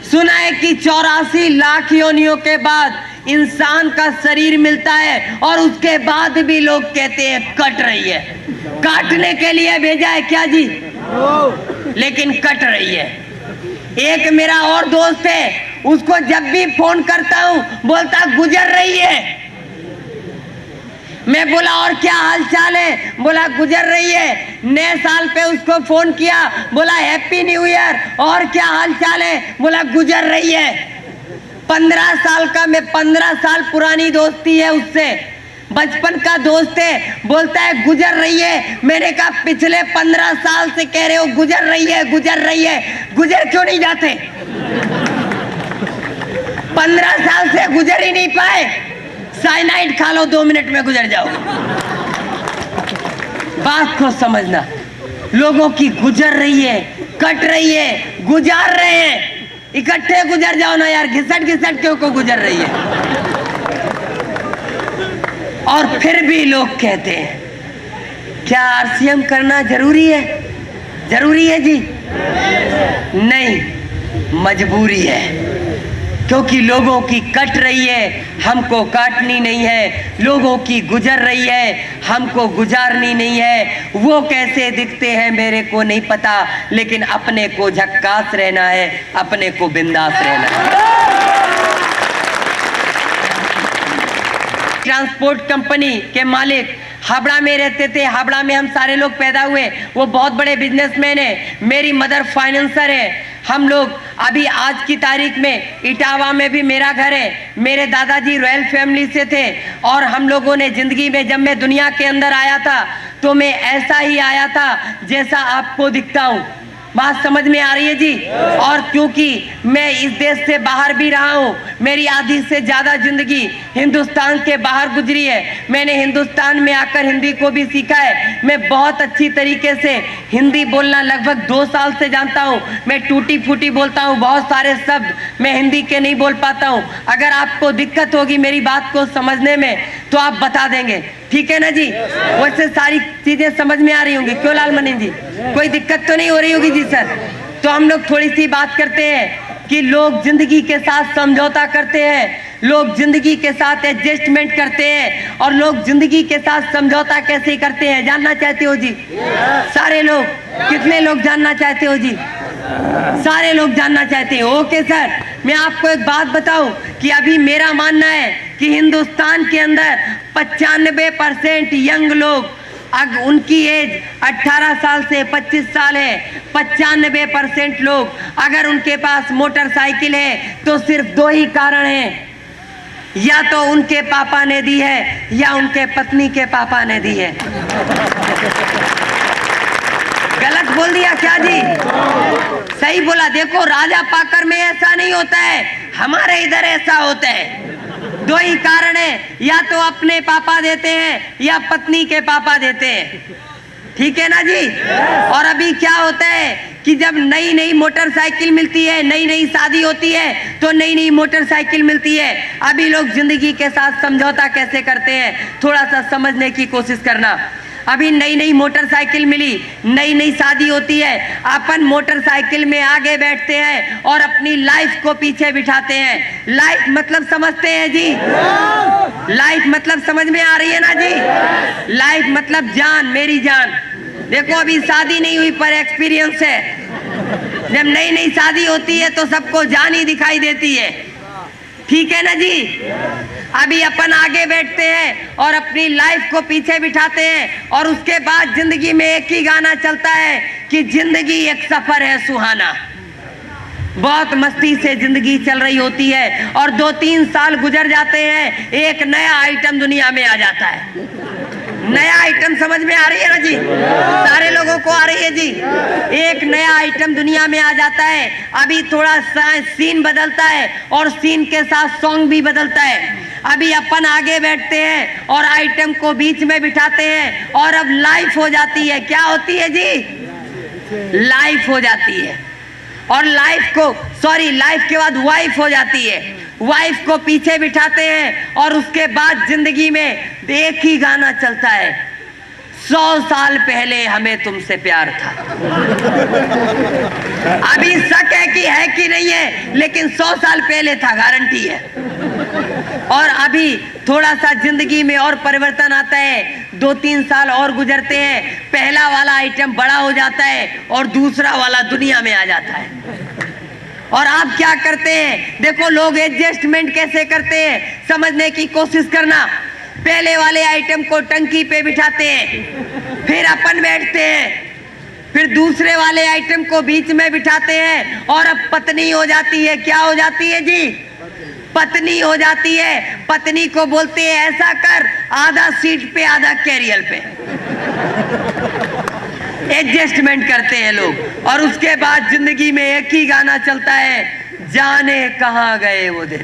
सुना है कि 84 लाख योनियों के बाद इंसान का शरीर मिलता है और उसके बाद भी लोग कहते हैं कट रही है। काटने के लिए भेजा है क्या जी? लेकिन कट रही है। एक मेरा और दोस्त है, उसको जब भी फोन करता हूं बोलता गुजर रही है। मैं बोला और क्या हाल चाल है? बोला गुजर रही है। नए साल पे उसको फोन किया, बोला हैप्पी न्यू ईयर, और क्या हाल चाल है? बोला गुजर रही है। 15 साल का, मैं 15 साल पुरानी दोस्ती है उससे, बचपन का दोस्त है। बोलता है गुजर रही है। मैंने कहा पिछले 15 साल से कह रहे हो गुजर रही है गुजर रही है, गुजर क्यों नहीं जाते? 15 साल से गुजर ही नहीं पाए। साइनाइड खा लो 2 मिनट में गुजर जाओ। बात को समझना। लोगों की गुजर रही है, कट रही है, गुजार रहे हैं। इकट्ठे गुजर जाओ ना यार, घिसट घिसट क्यों को गुजर रही है। और फिर भी लोग कहते हैं क्या आरसीएम करना जरूरी है? जरूरी है जी? नहीं, मजबूरी है। क्योंकि लोगों की कट रही है, हमको काटनी नहीं है। लोगों की गुजर रही है, हमको गुजारनी नहीं है। वो कैसे दिखते हैं मेरे को नहीं पता, लेकिन अपने को झक्कास रहना है, अपने को बिंदास रहना है। ट्रांसपोर्ट कंपनी के मालिक हावड़ा में रहते थे। हावड़ा में हम सारे लोग पैदा हुए। वो बहुत बड़े बिजनेसमैन है। मेरी मदर फाइनेंसर है। हम लोग अभी आज की तारीख में इटावा में भी मेरा घर है। मेरे दादाजी रॉयल फैमिली से थे और हम लोगों ने जिंदगी में, जब मैं दुनिया के अंदर आया था तो मैं ऐसा ही आया था जैसा आपको दिखता हूँ। बात समझ में आ रही है जी? और क्योंकि मैं इस देश से बाहर भी रहा हूँ, मेरी आधी से ज्यादा जिंदगी हिंदुस्तान के बाहर गुजरी है। मैंने हिंदुस्तान में आकर हिंदी को भी सीखा है। मैं बहुत अच्छी तरीके से हिंदी बोलना लगभग 2 साल से जानता हूँ। मैं टूटी फूटी बोलता हूँ, बहुत सारे शब्द मैं हिंदी के नहीं बोल पाता हूँ। अगर आपको दिक्कत होगी मेरी बात को समझने में तो आप बता देंगे, ठीक है ना जी? वैसे सारी चीजें समझ में आ रही होंगी, क्यों लालमणि जी? कोई दिक्कत तो नहीं हो रही होगी जी सर? तो हम लोग थोड़ी सी बात करते हैं कि लोग जिंदगी के साथ समझौता करते हैं, लोग जिंदगी के साथ एडजस्टमेंट करते हैं, और लोग जिंदगी के साथ समझौता कैसे करते हैं जानना चाहते हो जी? सारे लोग? कितने लोग जानना चाहते हो जी? सारे लोग जानना चाहते हैं। ओके सर, मैं आपको एक बात बताऊं कि अभी मेरा मानना है कि हिंदुस्तान के अंदर 95% यंग लोग, अगर उनकी एज 18 साल से 25 साल है, 95% लोग अगर उनके पास मोटरसाइकिल है तो सिर्फ 2 ही कारण हैं, या तो उनके पापा ने दी है या उनके पत्नी के पापा ने दी है। गलत बोल दिया क्या जी? सही बोला। देखो राजा पाकर में ऐसा नहीं होता है, हमारे इधर ऐसा होता है। 2 ही कारण है, या तो अपने पापा देते हैं या पत्नी के पापा देते हैं, ठीक है ना जी? और अभी क्या होता है कि जब नई नई मोटरसाइकिल मिलती है, नई नई शादी होती है तो नई नई मोटरसाइकिल मिलती है। अभी लोग जिंदगी के साथ समझौता कैसे करते हैं, थोड़ा सा समझने की कोशिश करना। अभी नई नई मोटरसाइकिल मिली, नई नई शादी होती है, अपन मोटरसाइकिल में आगे बैठते हैं और अपनी लाइफ को पीछे बिठाते हैं। लाइफ मतलब समझते हैं जी? लाइफ मतलब समझ में आ रही है ना जी? लाइफ मतलब जान, मेरी जान। देखो अभी शादी नहीं हुई पर एक्सपीरियंस है। जब नई नई शादी होती है तो सबको जान ही दिखाई देती है, ठीक है ना जी? अभी अपन आगे बैठते हैं और अपनी लाइफ को पीछे बिठाते हैं और उसके बाद जिंदगी में एक ही गाना चलता है कि जिंदगी एक सफर है सुहाना। बहुत मस्ती से जिंदगी चल रही होती है और 2-3 साल गुजर जाते हैं, एक नया आइटम दुनिया में आ जाता है। नया आइटम समझ में आ रही है ना जी? सारे लोगों को आ रही है जी? एक नया आइटम दुनिया में आ जाता है। अभी थोड़ा सा सीन बदलता है और सीन के साथ सॉन्ग भी बदलता है। अभी अपन आगे बैठते हैं और आइटम को बीच में बिठाते हैं और अब लाइफ हो जाती है। क्या होती है जी? लाइफ हो जाती है। और लाइफ के बाद वाइफ हो जाती है। वाइफ को पीछे बिठाते हैं और उसके बाद जिंदगी में एक ही गाना चलता है, 100 साल पहले हमें तुमसे प्यार था। अभी शक है कि नहीं है, लेकिन 100 साल पहले था, गारंटी है। और अभी थोड़ा सा जिंदगी में और परिवर्तन आता है, 2-3 साल और गुजरते हैं, पहला वाला आइटम बड़ा हो जाता है और दूसरा वाला दुनिया में आ जाता है। और आप क्या करते हैं? देखो लोग एडजस्टमेंट कैसे करते हैं, समझने की कोशिश करना। पहले वाले आइटम को टंकी पे बिठाते हैं, फिर अपन बैठते हैं, फिर दूसरे वाले आइटम को बीच में बिठाते हैं और अब पत्नी हो जाती है। क्या हो जाती है जी? पत्नी हो जाती है। पत्नी को बोलते हैं ऐसा कर, आधा सीट पे आधा कैरियर पे। एडजस्टमेंट करते हैं लोग और उसके बाद जिंदगी में एक ही गाना चलता है, जाने कहां गए वो दिन।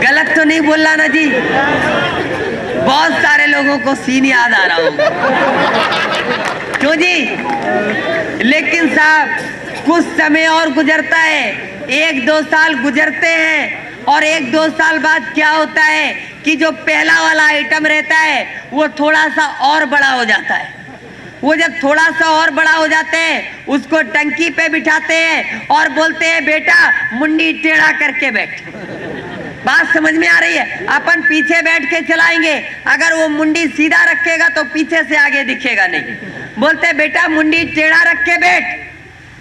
गलत तो नहीं बोल रहा ना जी? बहुत सारे लोगों को सीन याद आ रहा होगा, क्यों जी? लेकिन साहब कुछ समय और गुजरता है, 1-2 साल गुजरते हैं और 1-2 साल बाद क्या होता है कि जो पहला वाला आइटम रहता है वो थोड़ा सा और बड़ा हो जाता है। वो जब थोड़ा सा और बड़ा हो जाते हैं, उसको टंकी पे बिठाते हैं और बोलते हैं बेटा मुंडी टेढ़ा करके बैठ। बात समझ में आ रही है? अपन पीछे बैठ के चलाएंगे, अगर वो मुंडी सीधा रखेगा तो पीछे से आगे दिखेगा नहीं। बोलते हैं बेटा मुंडी टेढ़ा रख के बैठ।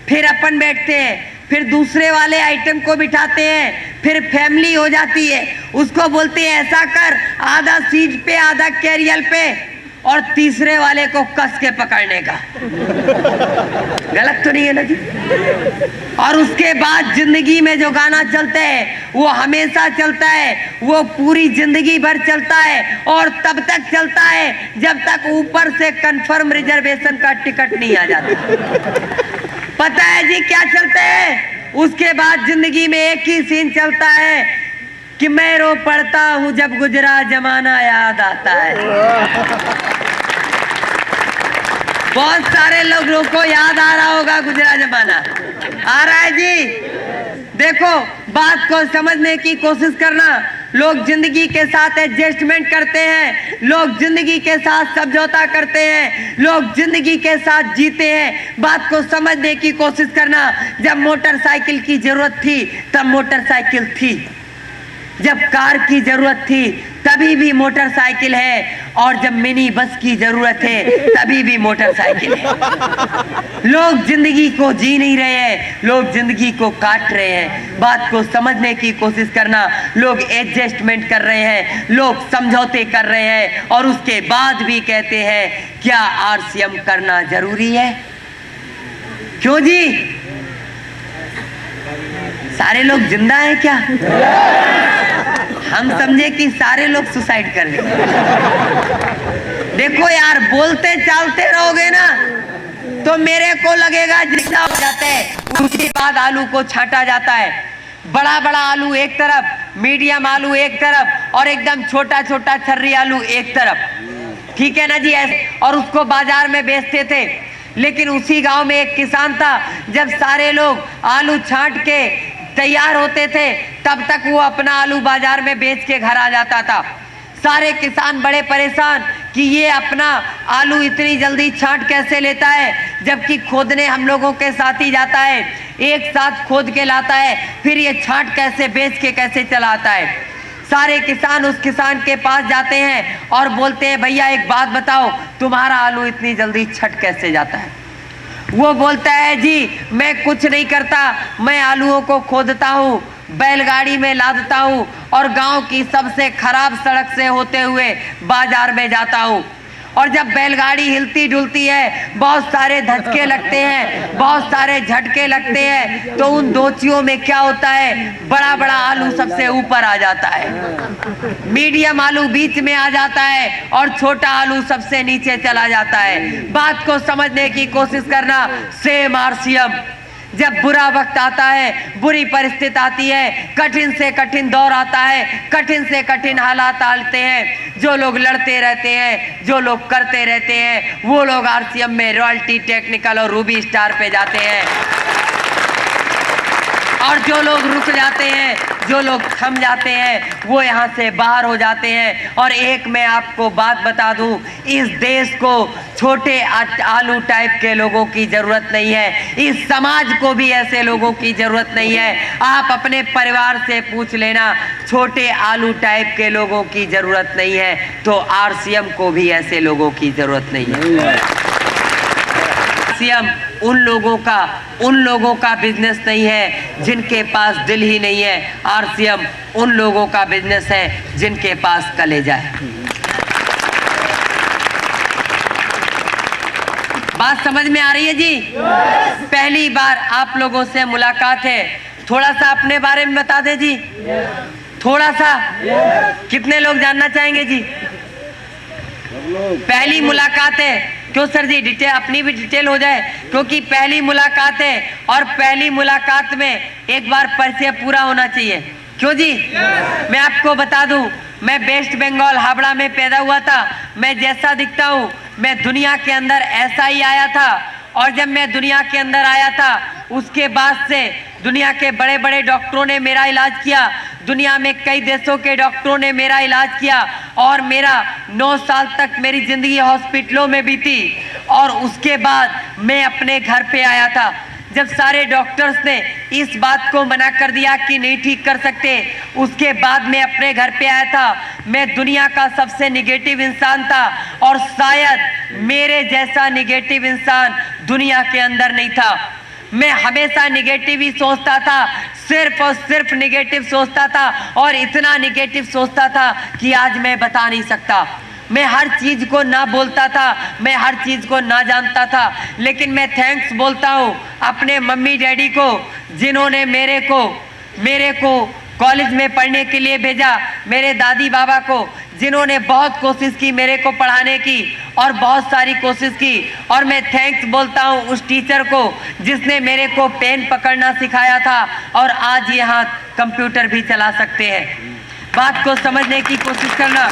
फिर अपन बैठते हैं, फिर दूसरे वाले आइटम को बिठाते हैं, फिर फैमिली हो जाती है, उसको बोलते हैं ऐसा कर, आधा सीट पे आधा कैरियर पे, और तीसरे वाले को कस के पकड़ने का। गलत तो नहीं है ना जी? और उसके बाद जिंदगी में जो गाना चलता है वो हमेशा चलता है, वो पूरी जिंदगी भर चलता है और तब तक चलता है जब तक ऊपर से कंफर्म रिजर्वेशन का टिकट नहीं आ जाता। पता है जी क्या चलता है? उसके बाद जिंदगी में एक ही सीन चलता है कि मैं रो पड़ता हूं जब गुजरा जमाना याद आता है। बहुत सारे लोगों को याद आ रहा होगा गुजरा जमाना। आ रहा है जी? देखो बात को समझने की कोशिश करना। लोग जिंदगी के साथ एडजस्टमेंट करते हैं, लोग जिंदगी के साथ समझौता करते हैं, लोग जिंदगी के साथ जीते हैं। बात को समझने की कोशिश करना। जब मोटरसाइकिल की जरूरत थी तब मोटरसाइकिल थी, जब कार की जरूरत थी तभी भी मोटरसाइकिल है, और जब मिनी बस की जरूरत है तभी भी मोटरसाइकिल है। लोग जिंदगी को जी नहीं रहे हैं, लोग जिंदगी को काट रहे हैं। बात को समझने की कोशिश करना। लोग एडजस्टमेंट कर रहे हैं, लोग समझौते कर रहे हैं और उसके बाद भी कहते हैं क्या आरसीएम करना जरूरी है? क्यों जी? सारे लोग जिंदा हैं क्या? हम समझे कि सारे लोग सुसाइड कर रहे हैं। देखो यार, बोलते चालते रहोगे ना तो मेरे को लगेगा जिंदा हो जाते हैं। उसके बाद आलू को छांटा जाता है, बड़ा बड़ा आलू एक तरफ, मीडियम आलू एक तरफ और एकदम छोटा छोटा छर्री आलू एक तरफ। ठीक है ना जी? ऐसे और उसको बाजार में बेचते थे। लेकिन उसी गांव में एक किसान था, जब सारे लोग आलू छांट के तैयार होते थे तब तक वो अपना आलू बाजार में बेच के घर आ जाता था। सारे किसान बड़े परेशान कि ये अपना आलू इतनी जल्दी छांट कैसे लेता है, जबकि खोदने हम लोगों के साथ ही जाता है, एक साथ खोद के लाता है, फिर ये छांट कैसे बेच के कैसे चलाता है। सारे किसान उस किसान के पास जाते हैं और बोलते हैं भैया एक बात बताओ, तुम्हारा आलू इतनी जल्दी छट कैसे जाता है? वो बोलता है जी मैं कुछ नहीं करता, मैं आलूओं को खोदता हूँ, बैलगाड़ी में लादता हूँ और गांव की सबसे खराब सड़क से होते हुए बाजार में जाता हूँ। और जब बैलगाड़ी हिलती डुलती है, बहुत सारे धक्के लगते हैं, बहुत सारे झटके लगते हैं, तो उन दोचियों में क्या होता है, बड़ा बड़ा आलू सबसे ऊपर आ जाता है, मीडियम आलू बीच में आ जाता है और छोटा आलू सबसे नीचे चला जाता है। बात को समझने की कोशिश करना। Same RCM. जब बुरा वक्त आता है, बुरी परिस्थिति आती है, कठिन से कठिन दौर आता है, कठिन से कठिन हालात आते हैं, जो लोग लड़ते रहते हैं, जो लोग करते रहते हैं, वो लोग आरसीएम में रॉयल्टी, टेक्निकल और रूबी स्टार पे जाते हैं। और जो लोग रुक जाते हैं, जो लोग थम जाते हैं, वो यहाँ से बाहर हो जाते हैं। और एक मैं आपको बात बता दूं, इस देश को छोटे आलू टाइप के लोगों की जरूरत नहीं है, इस समाज को भी ऐसे लोगों की जरूरत नहीं है। आप अपने परिवार से पूछ लेना, छोटे आलू टाइप के लोगों की जरूरत नहीं है, तो आरसीएम को भी ऐसे लोगों की जरूरत नहीं है। आरसीएम उन लोगों का बिजनेस नहीं है जिनके पास दिल ही नहीं है। आरसीएम उन लोगों का बिजनेस है जिनके पास कलेजा है। बात समझ में आ रही है जी? पहली बार आप लोगों से मुलाकात है, थोड़ा सा अपने बारे में बता दे जी। थोड़ा सा कितने लोग जानना चाहेंगे जी? पहली मुलाकात है, क्यों सर जी? डिटेल अपनी भी डिटेल हो जाए, क्योंकि पहली मुलाकात है और पहली मुलाकात में एक बार परिचय पूरा होना चाहिए। क्यों जी? मैं आपको बता दूं, मैं वेस्ट बंगाल हावड़ा में पैदा हुआ था। मैं जैसा दिखता हूँ, मैं दुनिया के अंदर ऐसा ही आया था। और जब मैं दुनिया के अंदर आया था, उसके बाद से दुनिया के बड़े बड़े डॉक्टरों ने मेरा इलाज किया, दुनिया में कई देशों के डॉक्टरों ने मेरा इलाज किया, और मेरा 9 साल तक मेरी जिंदगी हॉस्पिटलों में बीती। और उसके बाद मैं अपने घर पे आया था, जब सारे डॉक्टर्स ने इस बात को मना कर दिया कि नहीं ठीक कर सकते, उसके बाद मैं अपने घर पे आया था। मैं दुनिया का सबसे निगेटिव इंसान था, और शायद मेरे जैसा निगेटिव इंसान दुनिया के अंदर नहीं था। मैं हमेशा निगेटिव ही सोचता था, सिर्फ और सिर्फ निगेटिव सोचता था, और इतना निगेटिव सोचता था कि आज मैं बता नहीं सकता। मैं हर चीज को ना बोलता था, मैं हर चीज को ना जानता था, लेकिन मैं थैंक्स बोलता हूँ अपने मम्मी डैडी को, जिन्होंने मेरे को कॉलेज में पढ़ने के लिए भेजा, मेरे दादी बाबा को, जिन्होंने बहुत कोशिश की मेरे को पढ़ाने की, और बहुत सारी कोशिश की। और मैं थैंक्स बोलता हूँ उस टीचर को जिसने मेरे को पेन पकड़ना सिखाया था, और आज ये हाथ कंप्यूटर भी चला सकते हैं। बात को समझने की कोशिश करना।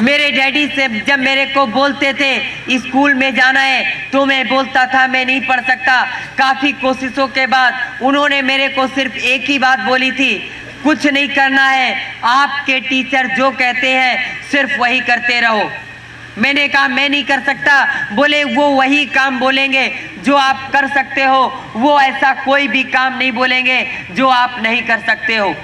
मेरे डैडी से जब मेरे को बोलते थे स्कूल में जाना है, तो मैं बोलता था मैं नहीं पढ़ सकता। काफ़ी कोशिशों के बाद उन्होंने मेरे को सिर्फ एक ही बात बोली थी, कुछ नहीं करना है, आपके टीचर जो कहते हैं सिर्फ वही करते रहो। मैंने कहा मैं नहीं कर सकता। बोले वो वही काम बोलेंगे जो आप कर सकते हो, वो ऐसा कोई भी काम नहीं बोलेंगे जो आप नहीं कर सकते हो।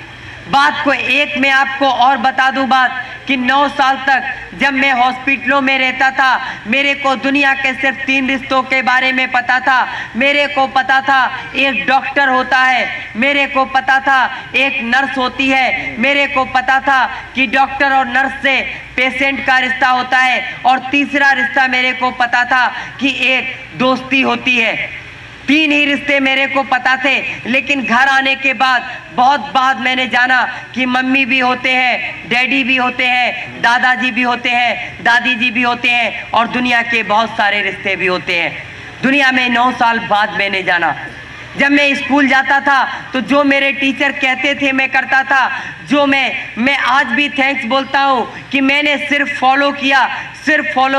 बात को एक मैं आपको और बता दूं बात, कि 9 साल तक जब मैं हॉस्पिटलों में रहता था, मेरे को दुनिया के सिर्फ 3 रिश्तों के बारे में पता था। मेरे को पता था एक डॉक्टर होता है, मेरे को पता था एक नर्स होती है, मेरे को पता था कि डॉक्टर और नर्स से पेशेंट का रिश्ता होता है, और तीसरा रिश्ता मेरे को पता था कि एक दोस्ती होती है। 3 ही रिश्ते मेरे को पता थे, लेकिन घर आने के बाद बहुत बाद मैंने जाना कि मम्मी भी होते हैं, डैडी भी होते हैं, दादाजी भी होते हैं, दादी जी भी होते हैं, और दुनिया के बहुत सारे रिश्ते भी होते हैं। दुनिया में 9 साल बाद मैंने जाना। जब मैं स्कूल जाता था तो जो मेरे टीचर कहते थे मैं करता था। जो मैं आज भी थैंक्स बोलता हूँ कि मैंने सिर्फ फॉलो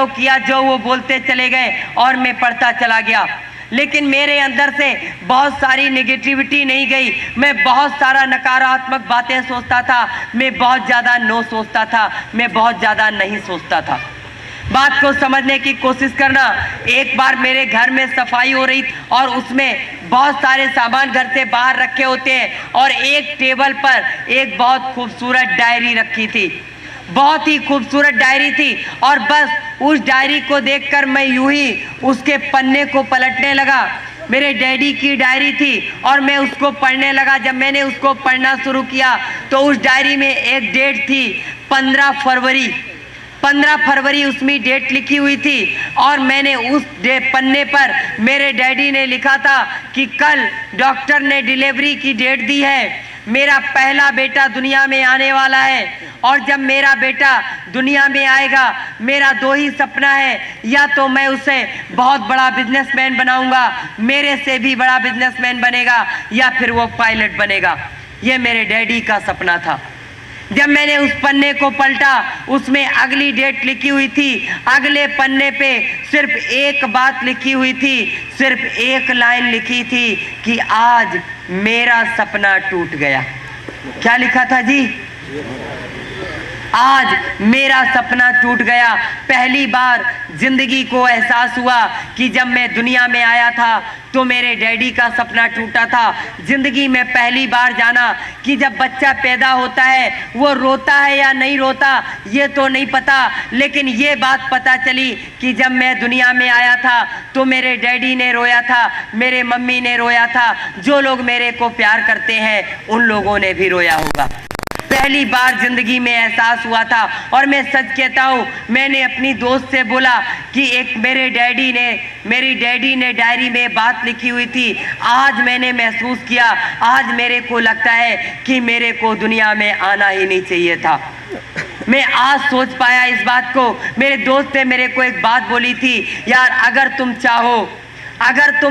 किया जो वो बोलते चले गए, और मैं पढ़ता चला गया। लेकिन मेरे अंदर से बहुत सारी नेगेटिविटी नहीं गई। मैं बहुत सारा नकारात्मक बातें सोचता था, मैं बहुत ज़्यादा नो सोचता था, मैं बहुत ज़्यादा नहीं सोचता था। बात को समझने की कोशिश करना। एक बार मेरे घर में सफाई हो रही और उसमें बहुत सारे सामान घर से बाहर रखे होते हैं, और एक टेबल पर एक बहुत खूबसूरत डायरी रखी थी, बहुत ही खूबसूरत डायरी थी। और बस उस डायरी को देखकर मैं यूं ही उसके पन्ने को पलटने लगा। मेरे डैडी की डायरी थी और मैं उसको पढ़ने लगा। जब मैंने उसको पढ़ना शुरू किया तो उस डायरी में एक डेट थी 15 फरवरी। 15 फरवरी उसमें डेट लिखी हुई थी और मैंने उस पन्ने पर मेरे डैडी ने लिखा था कि कल डॉक्टर ने डिलीवरी की डेट दी है, मेरा पहला बेटा दुनिया में आने वाला है और जब मेरा बेटा दुनिया में आएगा मेरा दो ही सपना है, या तो मैं उसे बहुत बड़ा बिजनेसमैन बनाऊंगा, मेरे से भी बड़ा बिजनेसमैन बनेगा, या फिर वो पायलट बनेगा। ये मेरे डैडी का सपना था। जब मैंने उस पन्ने को पलटा उसमें अगली डेट लिखी हुई थी, अगले पन्ने पे सिर्फ एक बात लिखी हुई थी, सिर्फ एक लाइन लिखी थी कि आज मेरा सपना टूट गया। क्या लिखा था जी? आज मेरा सपना टूट गया। पहली बार जिंदगी को एहसास हुआ कि जब मैं दुनिया में आया था तो मेरे डैडी का सपना टूटा था। जिंदगी में पहली बार जाना कि जब बच्चा पैदा होता है वो रोता है या नहीं रोता ये तो नहीं पता, लेकिन ये बात पता चली कि जब मैं दुनिया में आया था तो मेरे डैडी ने रोया था, मेरे मम्मी ने रोया था, जो लोग मेरे को प्यार करते हैं उन लोगों ने भी रोया होगा। पहली बार जिंदगी में एहसास हुआ था। और मैं सच कहता हूँ, मैंने अपनी दोस्त से बोला कि एक मेरी डैडी ने डायरी में बात लिखी हुई थी, आज मैंने महसूस किया, आज मेरे को लगता है कि मेरे को दुनिया में आना ही नहीं चाहिए था। मैं आज सोच पाया इस बात को। मेरे दोस्त ने मेरे को एक बात बोली थी, यार अगर तुम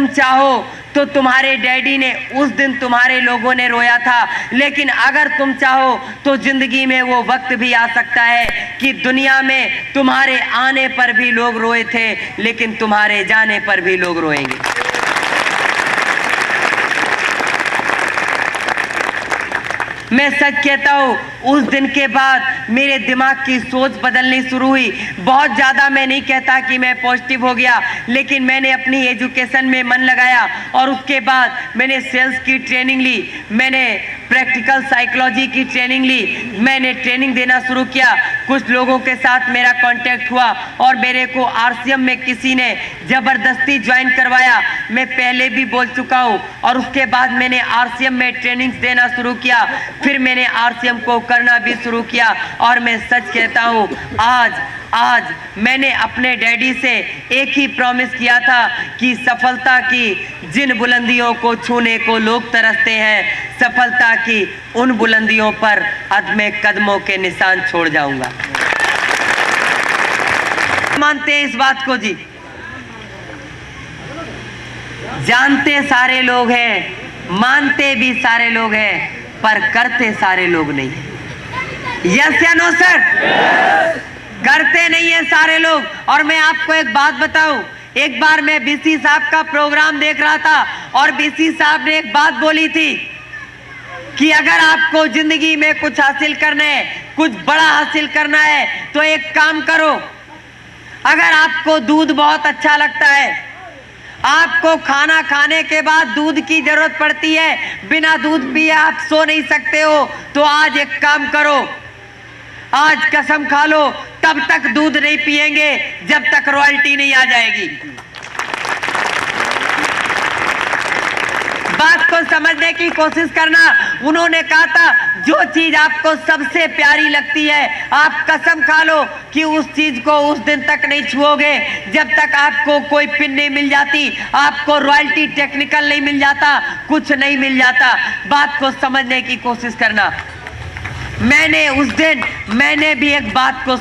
चाहो तो तुम्हारे डैडी ने उस दिन तुम्हारे लोगों ने रोया था, लेकिन अगर तुम चाहो तो जिंदगी में वो वक्त भी आ सकता है कि दुनिया में तुम्हारे आने पर भी लोग रोए थे, लेकिन तुम्हारे जाने पर भी लोग रोएंगे। मैं सच कहता हूँ, उस दिन के बाद मेरे दिमाग की सोच बदलनी शुरू हुई। बहुत ज़्यादा मैं नहीं कहता कि मैं पॉजिटिव हो गया, लेकिन मैंने अपनी एजुकेशन में मन लगाया और उसके बाद मैंने सेल्स की ट्रेनिंग ली, मैंने प्रैक्टिकल साइकोलॉजी की ट्रेनिंग ली, मैंने ट्रेनिंग देना शुरू किया। कुछ लोगों के साथ मेरा कांटेक्ट हुआ और मेरे को आरसीएम में किसी ने ज़बरदस्ती ज्वाइन करवाया। मैं पहले भी बोल चुका हूँ। और उसके बाद मैंने आरसीएम में ट्रेनिंग देना शुरू किया, फिर मैंने आरसीएम को करना भी शुरू किया। और मैं सच कहता हूँ, आज मैंने अपने डैडी से एक ही प्रॉमिस किया था कि सफलता की जिन बुलंदियों को छूने को लोग तरसते हैं, सफलता की उन बुलंदियों पर अदमे कदमों के निशान छोड़ जाऊंगा। मानते हैं इस बात को जी? जानते सारे लोग हैं, मानते भी सारे लोग हैं, पर करते सारे लोग नहीं। यस या नो सर? करते नहीं है सारे लोग। और मैं आपको एक बात बताऊं, एक बार मैं बीसी साहब का प्रोग्राम देख रहा था और बीसी साहब ने एक बात बोली थी कि अगर आपको जिंदगी में कुछ हासिल करना है, कुछ बड़ा हासिल करना है, तो एक काम करो। अगर आपको दूध बहुत अच्छा लगता है, आपको खाना खाने के बाद दूध की जरूरत पड़ती है, बिना दूध पिए आप सो नहीं सकते हो, तो आज एक काम करो, आज कसम खा लो, तब तक दूध नहीं पिएंगे जब तक रॉयल्टी नहीं आ जाएगी। बात को समझने की कोशिश करना। उन्होंने कहा था, जो चीज आपको सबसे प्यारी लगती है, आप कसम खा लो कि उस चीज को उस दिन तक नहीं छुओगे जब तक आपको कोई पिन नहीं मिल जाती, आपको रॉयल्टी टेक्निकल नहीं मिल जाता, कुछ नहीं मिल जाता। बात को समझने की कोशिश करना। मैंने भी एक बात को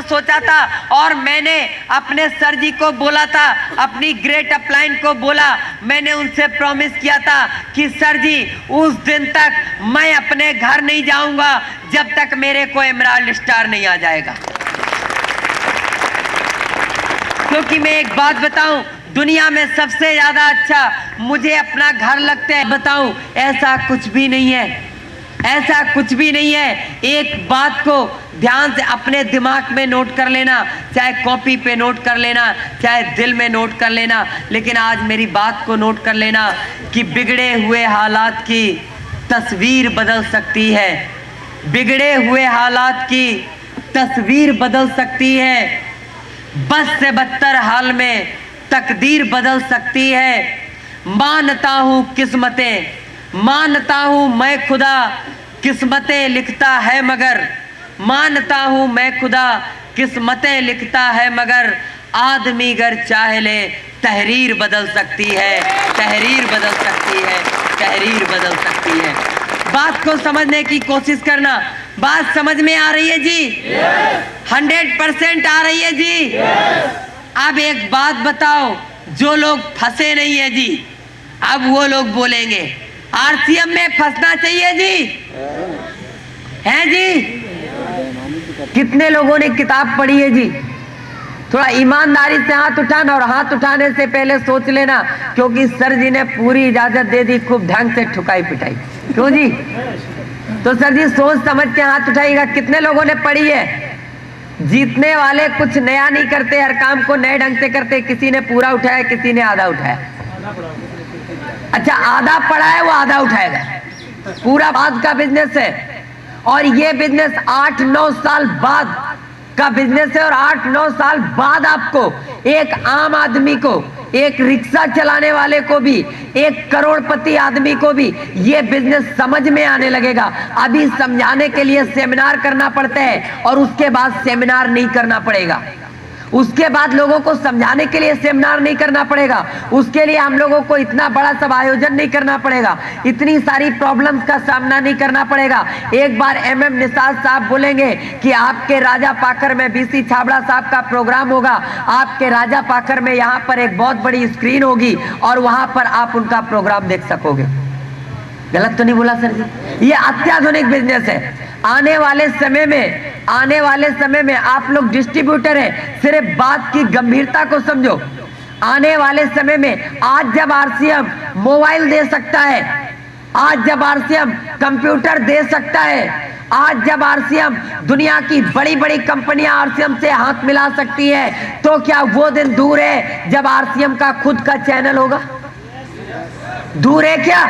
सोचा था और मैंने अपने सर जी को बोला था, अपनी ग्रेट अपलाइन को बोला, मैंने उनसे प्रॉमिस किया था कि सर जी उस दिन तक मैं अपने घर नहीं जाऊंगा जब तक मेरे को एमराल्ड स्टार नहीं आ जाएगा। क्योंकि मैं एक बात बताऊं, दुनिया में सबसे ज्यादा अच्छा मुझे अपना घर लगता है। बताऊं, ऐसा कुछ भी नहीं है, ऐसा कुछ भी नहीं है। एक बात को ध्यान से अपने दिमाग में नोट कर लेना, चाहे कॉपी पे नोट कर लेना, चाहे दिल में नोट कर लेना, लेकिन आज मेरी बात को नोट कर लेना कि बिगड़े हुए हालात की तस्वीर बदल सकती है। बिगड़े हुए हालात की तस्वीर बदल सकती है। बस से बदतर हाल में तकदीर बदल सकती है। मानता हूँ किस्मतें, मानता हूँ मैं खुदा किस्मतें लिखता है मगर, मानता हूँ मैं खुदा किस्मतें लिखता है मगर, आदमी अगर चाहे ले तहरीर बदल सकती है, तहरीर बदल सकती है, तहरीर बदल सकती है। बात को समझने की कोशिश करना। बात समझ में आ रही है जी? 100% आ रही है जी? अब एक बात बताओ, जो लोग फंसे नहीं है जी, अब वो लोग बोलेंगे आरसीएम में फंसना चाहिए जी, हैं जी? कितने लोगों ने किताब पढ़ी है जी? थोड़ा ईमानदारी से हाथ उठाना, और हाथ उठाने से पहले सोच लेना, क्योंकि सर जी ने पूरी इजाजत दे दी, खूब ढंग से ठुकाई पिटाई। क्यों जी? तो सर जी सोच समझ के हाथ उठाइएगा। कितने लोगों ने पढ़ी है? जीतने वाले कुछ नया नहीं करते, हर काम को नए ढंग से करते। किसी ने पूरा उठाया, किसी ने आधा उठाया। अच्छा, आधा पढ़ा है वो आधा उठाएगा, पूरा बाद का बिजनेस है। और ये बिजनेस 8-9 साल बाद का बिजनेस है, और 8-9 साल बाद आपको एक आम आदमी को, एक रिक्शा चलाने वाले को भी, एक करोड़पति आदमी को भी ये बिजनेस समझ में आने लगेगा। अभी समझाने के लिए सेमिनार करना पड़ता है, और उसके बाद सेमिनार नहीं करना पड़ेगा। उसके बाद लोगों को समझाने के लिए सेमिनार नहीं करना पड़ेगा। उसके लिए हम लोगों को इतना बड़ा सब आयोजन नहीं करना पड़ेगा, इतनी सारी प्रॉब्लम्स का सामना नहीं करना पड़ेगा। एक बार MM निषाद साहब बोलेंगे कि आपके राजा पाकर में BC छाबड़ा साहब का प्रोग्राम होगा, आपके राजा पाकर में यहाँ पर एक बहुत बड़ी स्क्रीन होगी, और वहां पर आप उनका प्रोग्राम देख सकोगे। गलत तो नहीं बोला सर जी? ये अत्याधुनिक बिजनेस है। आने वाले समय में आप लोग डिस्ट्रीब्यूटर हैं, सिर्फ बात की गंभीरता को समझो। आने वाले समय में, आज जब RCM मोबाइल दे सकता है, आज जब RCM कंप्यूटर दे सकता है, आज जब RCM दुनिया की बड़ी बड़ी कंपनियां RCM से हाथ मिला सकती है, तो क्या वो दिन दूर है जब RCM का खुद का चैनल होगा? दूर है क्या?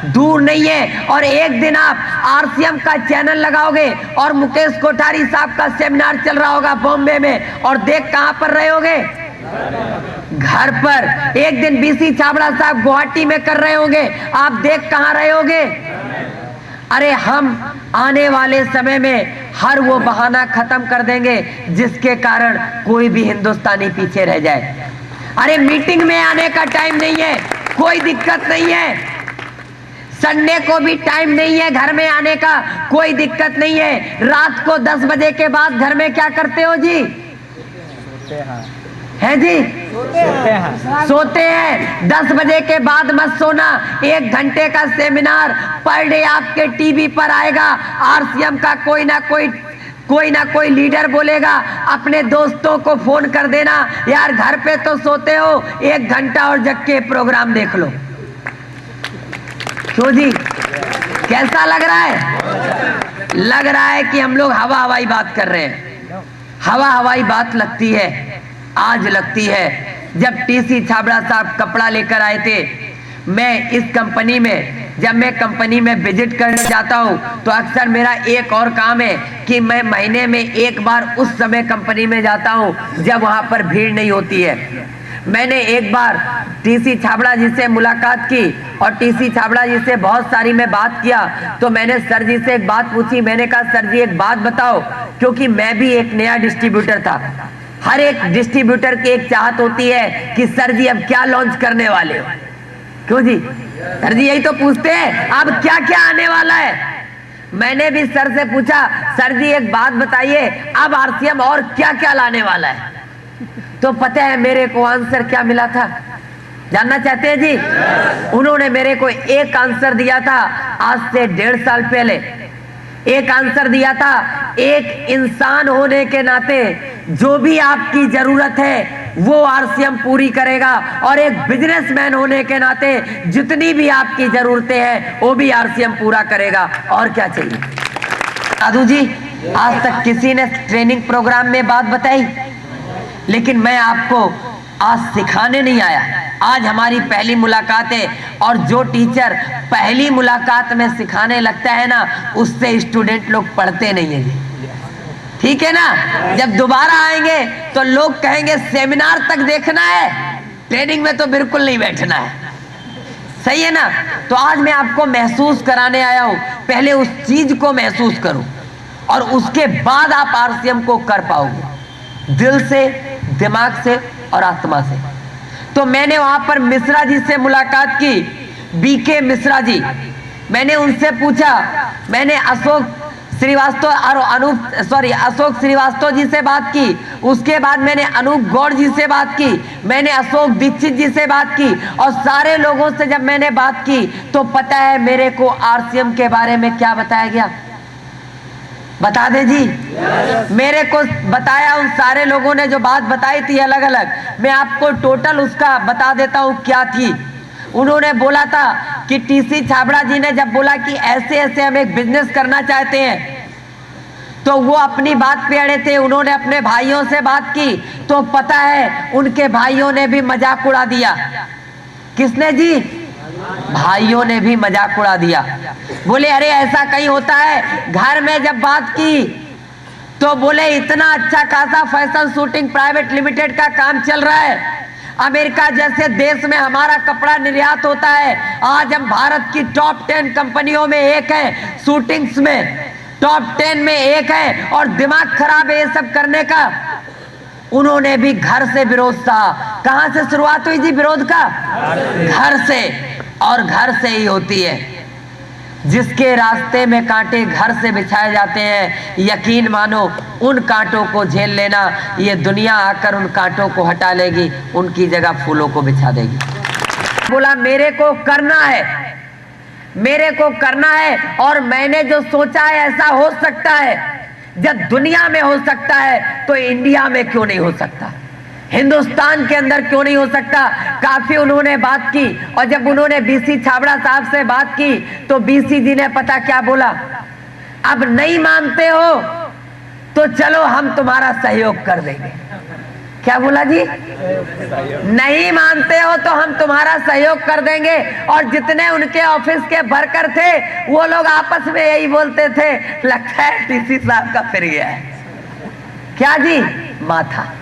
दूर नहीं है। और एक दिन आप RCM का चैनल लगाओगे, और मुकेश कोठारी साहब का सेमिनार चल रहा होगा बॉम्बे में, और देख कहां पर रहे होगे? घर पर। एक दिन BC छाबड़ा साहब गुवाहाटी में कर रहे होंगे, आप देख कहां रहे होगे? अरे हम आने वाले समय में हर वो बहाना खत्म कर देंगे जिसके कारण कोई भी हिंदुस्तानी पीछे रह जाए। अरे मीटिंग में आने का टाइम नहीं है, कोई दिक्कत नहीं है। संडे को भी टाइम नहीं है घर में आने का, कोई दिक्कत नहीं है। रात को 10 बजे के बाद घर में क्या करते हो जी? है जी? सोते हैं। 10 बजे के बाद मत सोना। 1 घंटे का सेमिनार पर डे आपके टीवी पर आएगा। RCM का कोई ना कोई लीडर बोलेगा, अपने दोस्तों को फोन कर देना, यार घर पे तो सोते हो, 1 घंटा और जग के प्रोग्राम देख लो। क्यों जी? कैसा लग रहा है? लग रहा है कि हम लोग हवा हवाई बात कर रहे हैं। हवा हवाई बात लगती है, आज लगती है। जब TC छाबड़ा साहब कपड़ा लेकर आए थे, मैं इस कंपनी में, जब मैं कंपनी में विजिट करने जाता हूं, तो अक्सर मेरा एक और काम है कि मैं महीने में एक बार उस समय कंपनी में जाता हूं जब वहां पर भीड़ नहीं होती है। मैंने एक बार TC छाबड़ा जी से मुलाकात की, और TC छाबड़ा जी से बहुत सारी मैं बात किया। तो मैंने सर जी से एक बात पूछी। मैंने कहा, सर जी एक बात बताओ, क्योंकि मैं भी एक नया डिस्ट्रीब्यूटर था। हर एक डिस्ट्रीब्यूटर की एक चाहत होती है कि सर जी अब क्या लॉन्च करने वाले हो? क्यों जी? सर जी यही तो पूछते हैं, अब क्या क्या आने वाला है। मैंने भी सर से पूछा, सर जी एक बात बताइए, अब RCM और क्या क्या लाने वाला है? तो पता है मेरे को आंसर क्या मिला था? जानना चाहते हैं जी? उन्होंने मेरे को एक आंसर दिया था आज से 1.5 साल पहले। एक आंसर दिया था, एक इंसान होने के नाते जो भी आपकी जरूरत है वो RCM पूरी करेगा, और एक बिजनेसमैन होने के नाते जितनी भी आपकी जरूरतें हैं वो भी RCM पूरा करेगा। और क्या चाहिए? साधु जी, आज तक किसी ने ट्रेनिंग प्रोग्राम में बात बताई, लेकिन मैं आपको आज सिखाने नहीं आया। आज हमारी पहली मुलाकात है, और जो टीचर पहली मुलाकात में सिखाने लगता है ना, उससे स्टूडेंट लोग पढ़ते नहीं है। ठीक है ना। जब दोबारा आएंगे तो लोग कहेंगे सेमिनार तक देखना है, ट्रेनिंग में तो बिल्कुल नहीं बैठना है। सही है ना। तो आज मैं आपको महसूस कराने आया हूं, पहले उस चीज को महसूस करो और उसके बाद आप आरसीएम को कर पाओगे, दिल से, दिमाग से और आत्मा से। तो मैंने वहां पर मिश्रा जी से मुलाकात की, बीके मिश्रा जी। मैंने उनसे पूछा, मैंने अशोक श्रीवास्तव जी से बात की, उसके बाद मैंने अनूप गौड़ जी से बात की, मैंने अशोक दीक्षित जी से बात की, और सारे लोगों से जब मैंने बात की तो पता है मेरे को आरसीएम के बारे में क्या बताया गया? बता दे जी। मेरे को बताया, उन सारे लोगों ने जो बात बताई थी अलग अलग, मैं आपको टोटल उसका बता देता हूं क्या थी। उन्होंने बोला था कि टीसी छाबड़ा जी ने जब बोला कि ऐसे ऐसे हम एक बिजनेस करना चाहते हैं, तो वो अपनी बात पे अड़े थे। उन्होंने अपने भाइयों से बात की तो पता है उनके भाइयों ने भी मजाक उड़ा दिया। किसने जी? भाइयों ने भी मजाक उड़ा दिया। बोले अरे ऐसा कहीं होता है। घर में जब बात की तो बोले इतना अच्छा खासा फैशन शूटिंग प्राइवेट लिमिटेड का काम चल रहा है, अमेरिका जैसे देश में हमारा कपड़ा निर्यात होता है। आज हम भारत की टॉप 10 कंपनियों में एक है, शूटिंग्स में टॉप 10 में एक है, और दिमाग खराब है ये सब करने का। उन्होंने भी घर से विरोध सहा। कहां से शुरुआत हुई जी विरोध का? घर से। और घर से ही होती है। जिसके रास्ते में कांटे घर से बिछाए जाते हैं, यकीन मानो उन कांटों को झेल लेना, ये दुनिया आकर उन कांटों को हटा लेगी, उनकी जगह फूलों को बिछा देगी। बोला मेरे को करना है, मेरे को करना है, और मैंने जो सोचा है ऐसा हो सकता है। जब दुनिया में हो सकता है तो इंडिया में क्यों नहीं हो सकता, हिंदुस्तान के अंदर क्यों नहीं हो सकता। काफी उन्होंने बात की, और जब उन्होंने बीसी छाबड़ा साहब से बात की तो बीसी जी ने पता क्या बोला? अब नहीं मानते हो तो चलो हम तुम्हारा सहयोग कर देंगे। क्या बोला जी? नहीं मानते हो तो हम तुम्हारा सहयोग कर देंगे। और जितने उनके ऑफिस के वर्कर थे वो लोग आपस में यही बोलते थे, लगता है टीसी साहब का फिर गया है। क्या जी? माथा।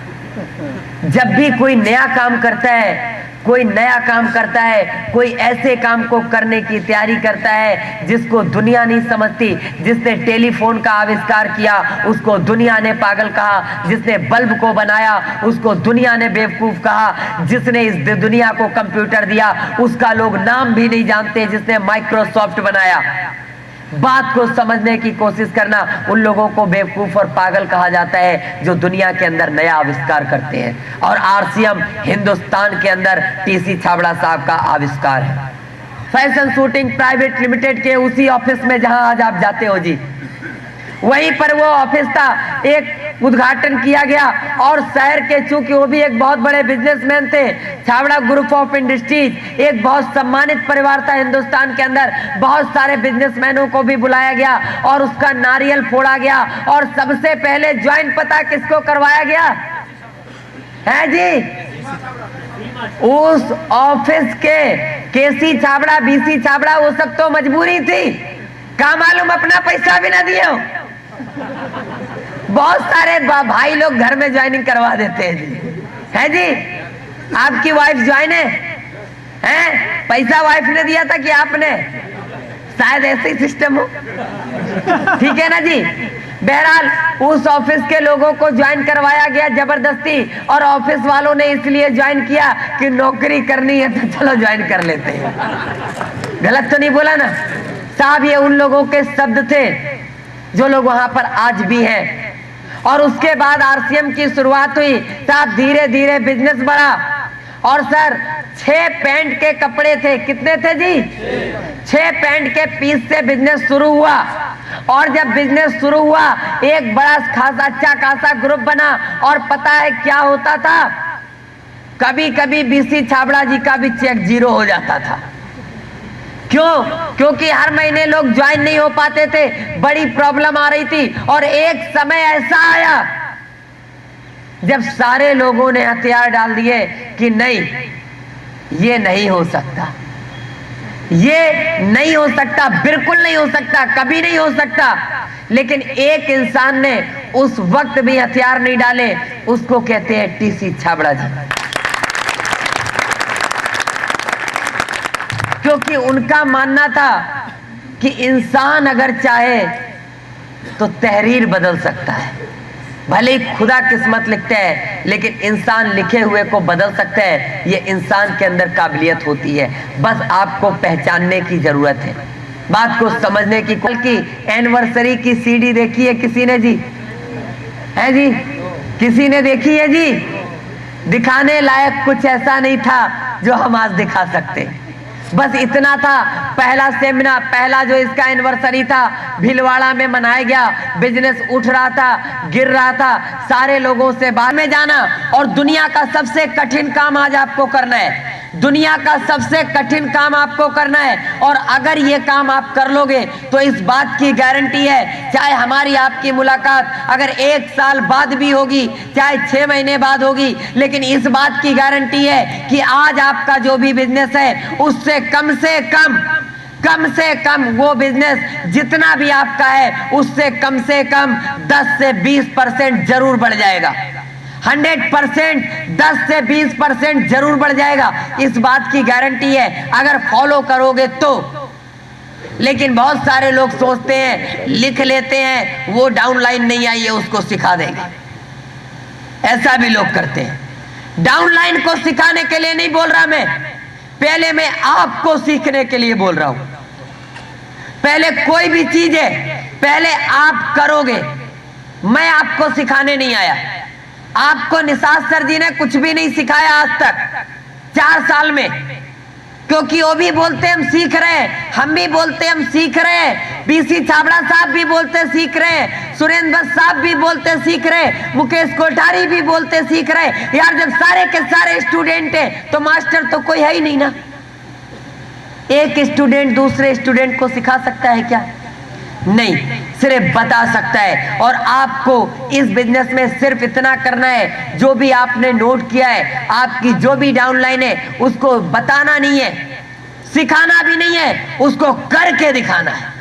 जब भी कोई नया काम करता है, कोई नया काम करता है, कोई ऐसे काम को करने की तैयारी करता है जिसको दुनिया नहीं समझती। जिसने टेलीफोन का आविष्कार किया उसको दुनिया ने पागल कहा, जिसने बल्ब को बनाया उसको दुनिया ने बेवकूफ कहा, जिसने इस दुनिया को कंप्यूटर दिया उसका लोग नाम भी नहीं जानते, जिसने माइक्रोसॉफ्ट बनाया। बात को समझने की कोशिश करना, उन लोगों को बेवकूफ और पागल कहा जाता है जो दुनिया के अंदर नया आविष्कार करते हैं। और आरसीएम हिंदुस्तान के अंदर टीसी छाबड़ा साहब का आविष्कार है। फैशन शूटिंग प्राइवेट लिमिटेड के उसी ऑफिस में जहां आज आप जाते हो जी, वहीं पर वो ऑफिस था। एक उद्घाटन किया गया, और शहर के, चूंकि वो भी एक बहुत बड़े बिजनेसमैन थे, छाबड़ा ग्रुप ऑफ इंडस्ट्रीज एक बहुत सम्मानित परिवार था हिंदुस्तान के अंदर। बहुत सारे बिजनेसमैनों को भी बुलाया गया और उसका नारियल फोड़ा गया। और सबसे पहले ज्वाइन पता किसको करवाया गया है जी? उस ऑफिस के केसी छाबड़ा, बीसी छाबड़ा, वो सब तो मजबूरी थी। क्या मालूम अपना पैसा भी ना दिए हो। बहुत सारे भाई लोग घर में ज्वाइनिंग करवा देते हैं जी, है जी? आपकी वाइफ ज्वाइन है? पैसा वाइफ ने दिया था कि आपने? शायद ऐसे ही सिस्टम हो, ठीक है ना जी। बहरहाल उस ऑफिस के लोगों को ज्वाइन करवाया गया जबरदस्ती, और ऑफिस वालों ने इसलिए ज्वाइन किया कि नौकरी करनी है तो चलो ज्वाइन कर लेते हैं। गलत तो नहीं बोला ना साहब? ये उन लोगों के शब्द थे जो लोग वहां पर आज भी हैं। और उसके बाद आरसीएम की शुरुआत हुई साहब, धीरे धीरे बिजनेस बढ़ा। और सर 6 पैंट के कपड़े थे। कितने थे जी? 6 पैंट के पीस से बिजनेस शुरू हुआ। और जब बिजनेस शुरू हुआ एक बड़ा खासा अच्छा खासा ग्रुप बना। और पता है क्या होता था? कभी कभी बीसी छाबड़ा जी का भी चेक 0 हो जाता था। क्यों? क्योंकि हर महीने लोग ज्वाइन नहीं हो पाते थे, बड़ी प्रॉब्लम आ रही थी। और एक समय ऐसा आया जब सारे लोगों ने हथियार डाल दिए कि नहीं, ये नहीं हो सकता, ये नहीं हो सकता, बिल्कुल नहीं हो सकता, कभी नहीं हो सकता। लेकिन एक इंसान ने उस वक्त भी हथियार नहीं डाले, उसको कहते हैं टीसी छाबड़ा जी। क्योंकि उनका मानना था कि इंसान अगर चाहे तो तहरीर बदल सकता है। भले ही खुदा किस्मत लिखते हैं, लेकिन इंसान लिखे हुए को बदल सकता है। ये इंसान के अंदर काबिलियत होती है, बस आपको पहचानने की जरूरत है, बात को समझने की। कल की एनिवर्सरी की सीडी देखी है किसी ने जी? है जी? किसी ने देखी है जी? दिखाने लायक कुछ ऐसा नहीं था जो हम आज दिखा सकते। बस इतना था, पहला सेमिनार, पहला जो इसका एनिवर्सरी था भीलवाड़ा में मनाया गया। बिजनेस उठ रहा था, गिर रहा था, सारे लोगों से बाहर में जाना। और दुनिया का सबसे कठिन काम आज आपको करना है, दुनिया का सबसे कठिन काम आपको करना है। और अगर ये काम आप कर लोगे तो इस बात की गारंटी है, चाहे हमारी आपकी मुलाकात अगर 1 साल बाद भी होगी, चाहे 6 महीने बाद होगी, लेकिन इस बात की गारंटी है कि आज आपका जो भी बिजनेस है उससे कम से कम वो बिजनेस जितना भी आपका है उससे कम 10 से 20% जरूर बढ़ जाएगा। 100% 10 से 20% जरूर बढ़ जाएगा, इस बात की गारंटी है अगर फॉलो करोगे तो। लेकिन बहुत सारे लोग सोचते हैं, लिख लेते हैं, वो डाउनलाइन नहीं आई है उसको सिखा देंगे, ऐसा भी लोग करते हैं। डाउनलाइन को सिखाने के लिए नहीं बोल रहा मैं, पहले मैं आपको सीखने के लिए बोल रहा हूं। पहले कोई भी चीज है, पहले आप करोगे, मैं आपको सिखाने नहीं आया। आपको निसार सर जी ने कुछ भी नहीं सिखाया आज तक 4 साल में, क्योंकि वो भी बोलते हम सीख रहे हैं, हम भी बोलते हम सीख रहे हैं, बीसी छाबड़ा साहब भी बोलते सीख रहे हैं, सुरेंद्र साहब भी बोलते सीख रहे हैं, मुकेश कोठारी भी बोलते सीख रहे हैं। यार जब सारे के सारे स्टूडेंट हैं तो मास्टर तो कोई है ही नहीं ना। एक स्टूडेंट दूसरे स्टूडेंट को सिखा सकता है क्या? नहीं, सिर्फ बता सकता है। और आपको इस बिजनेस में सिर्फ इतना करना है, जो भी आपने नोट किया है, आपकी जो भी डाउनलाइन है, उसको बताना नहीं है, सिखाना भी नहीं है, उसको करके दिखाना है।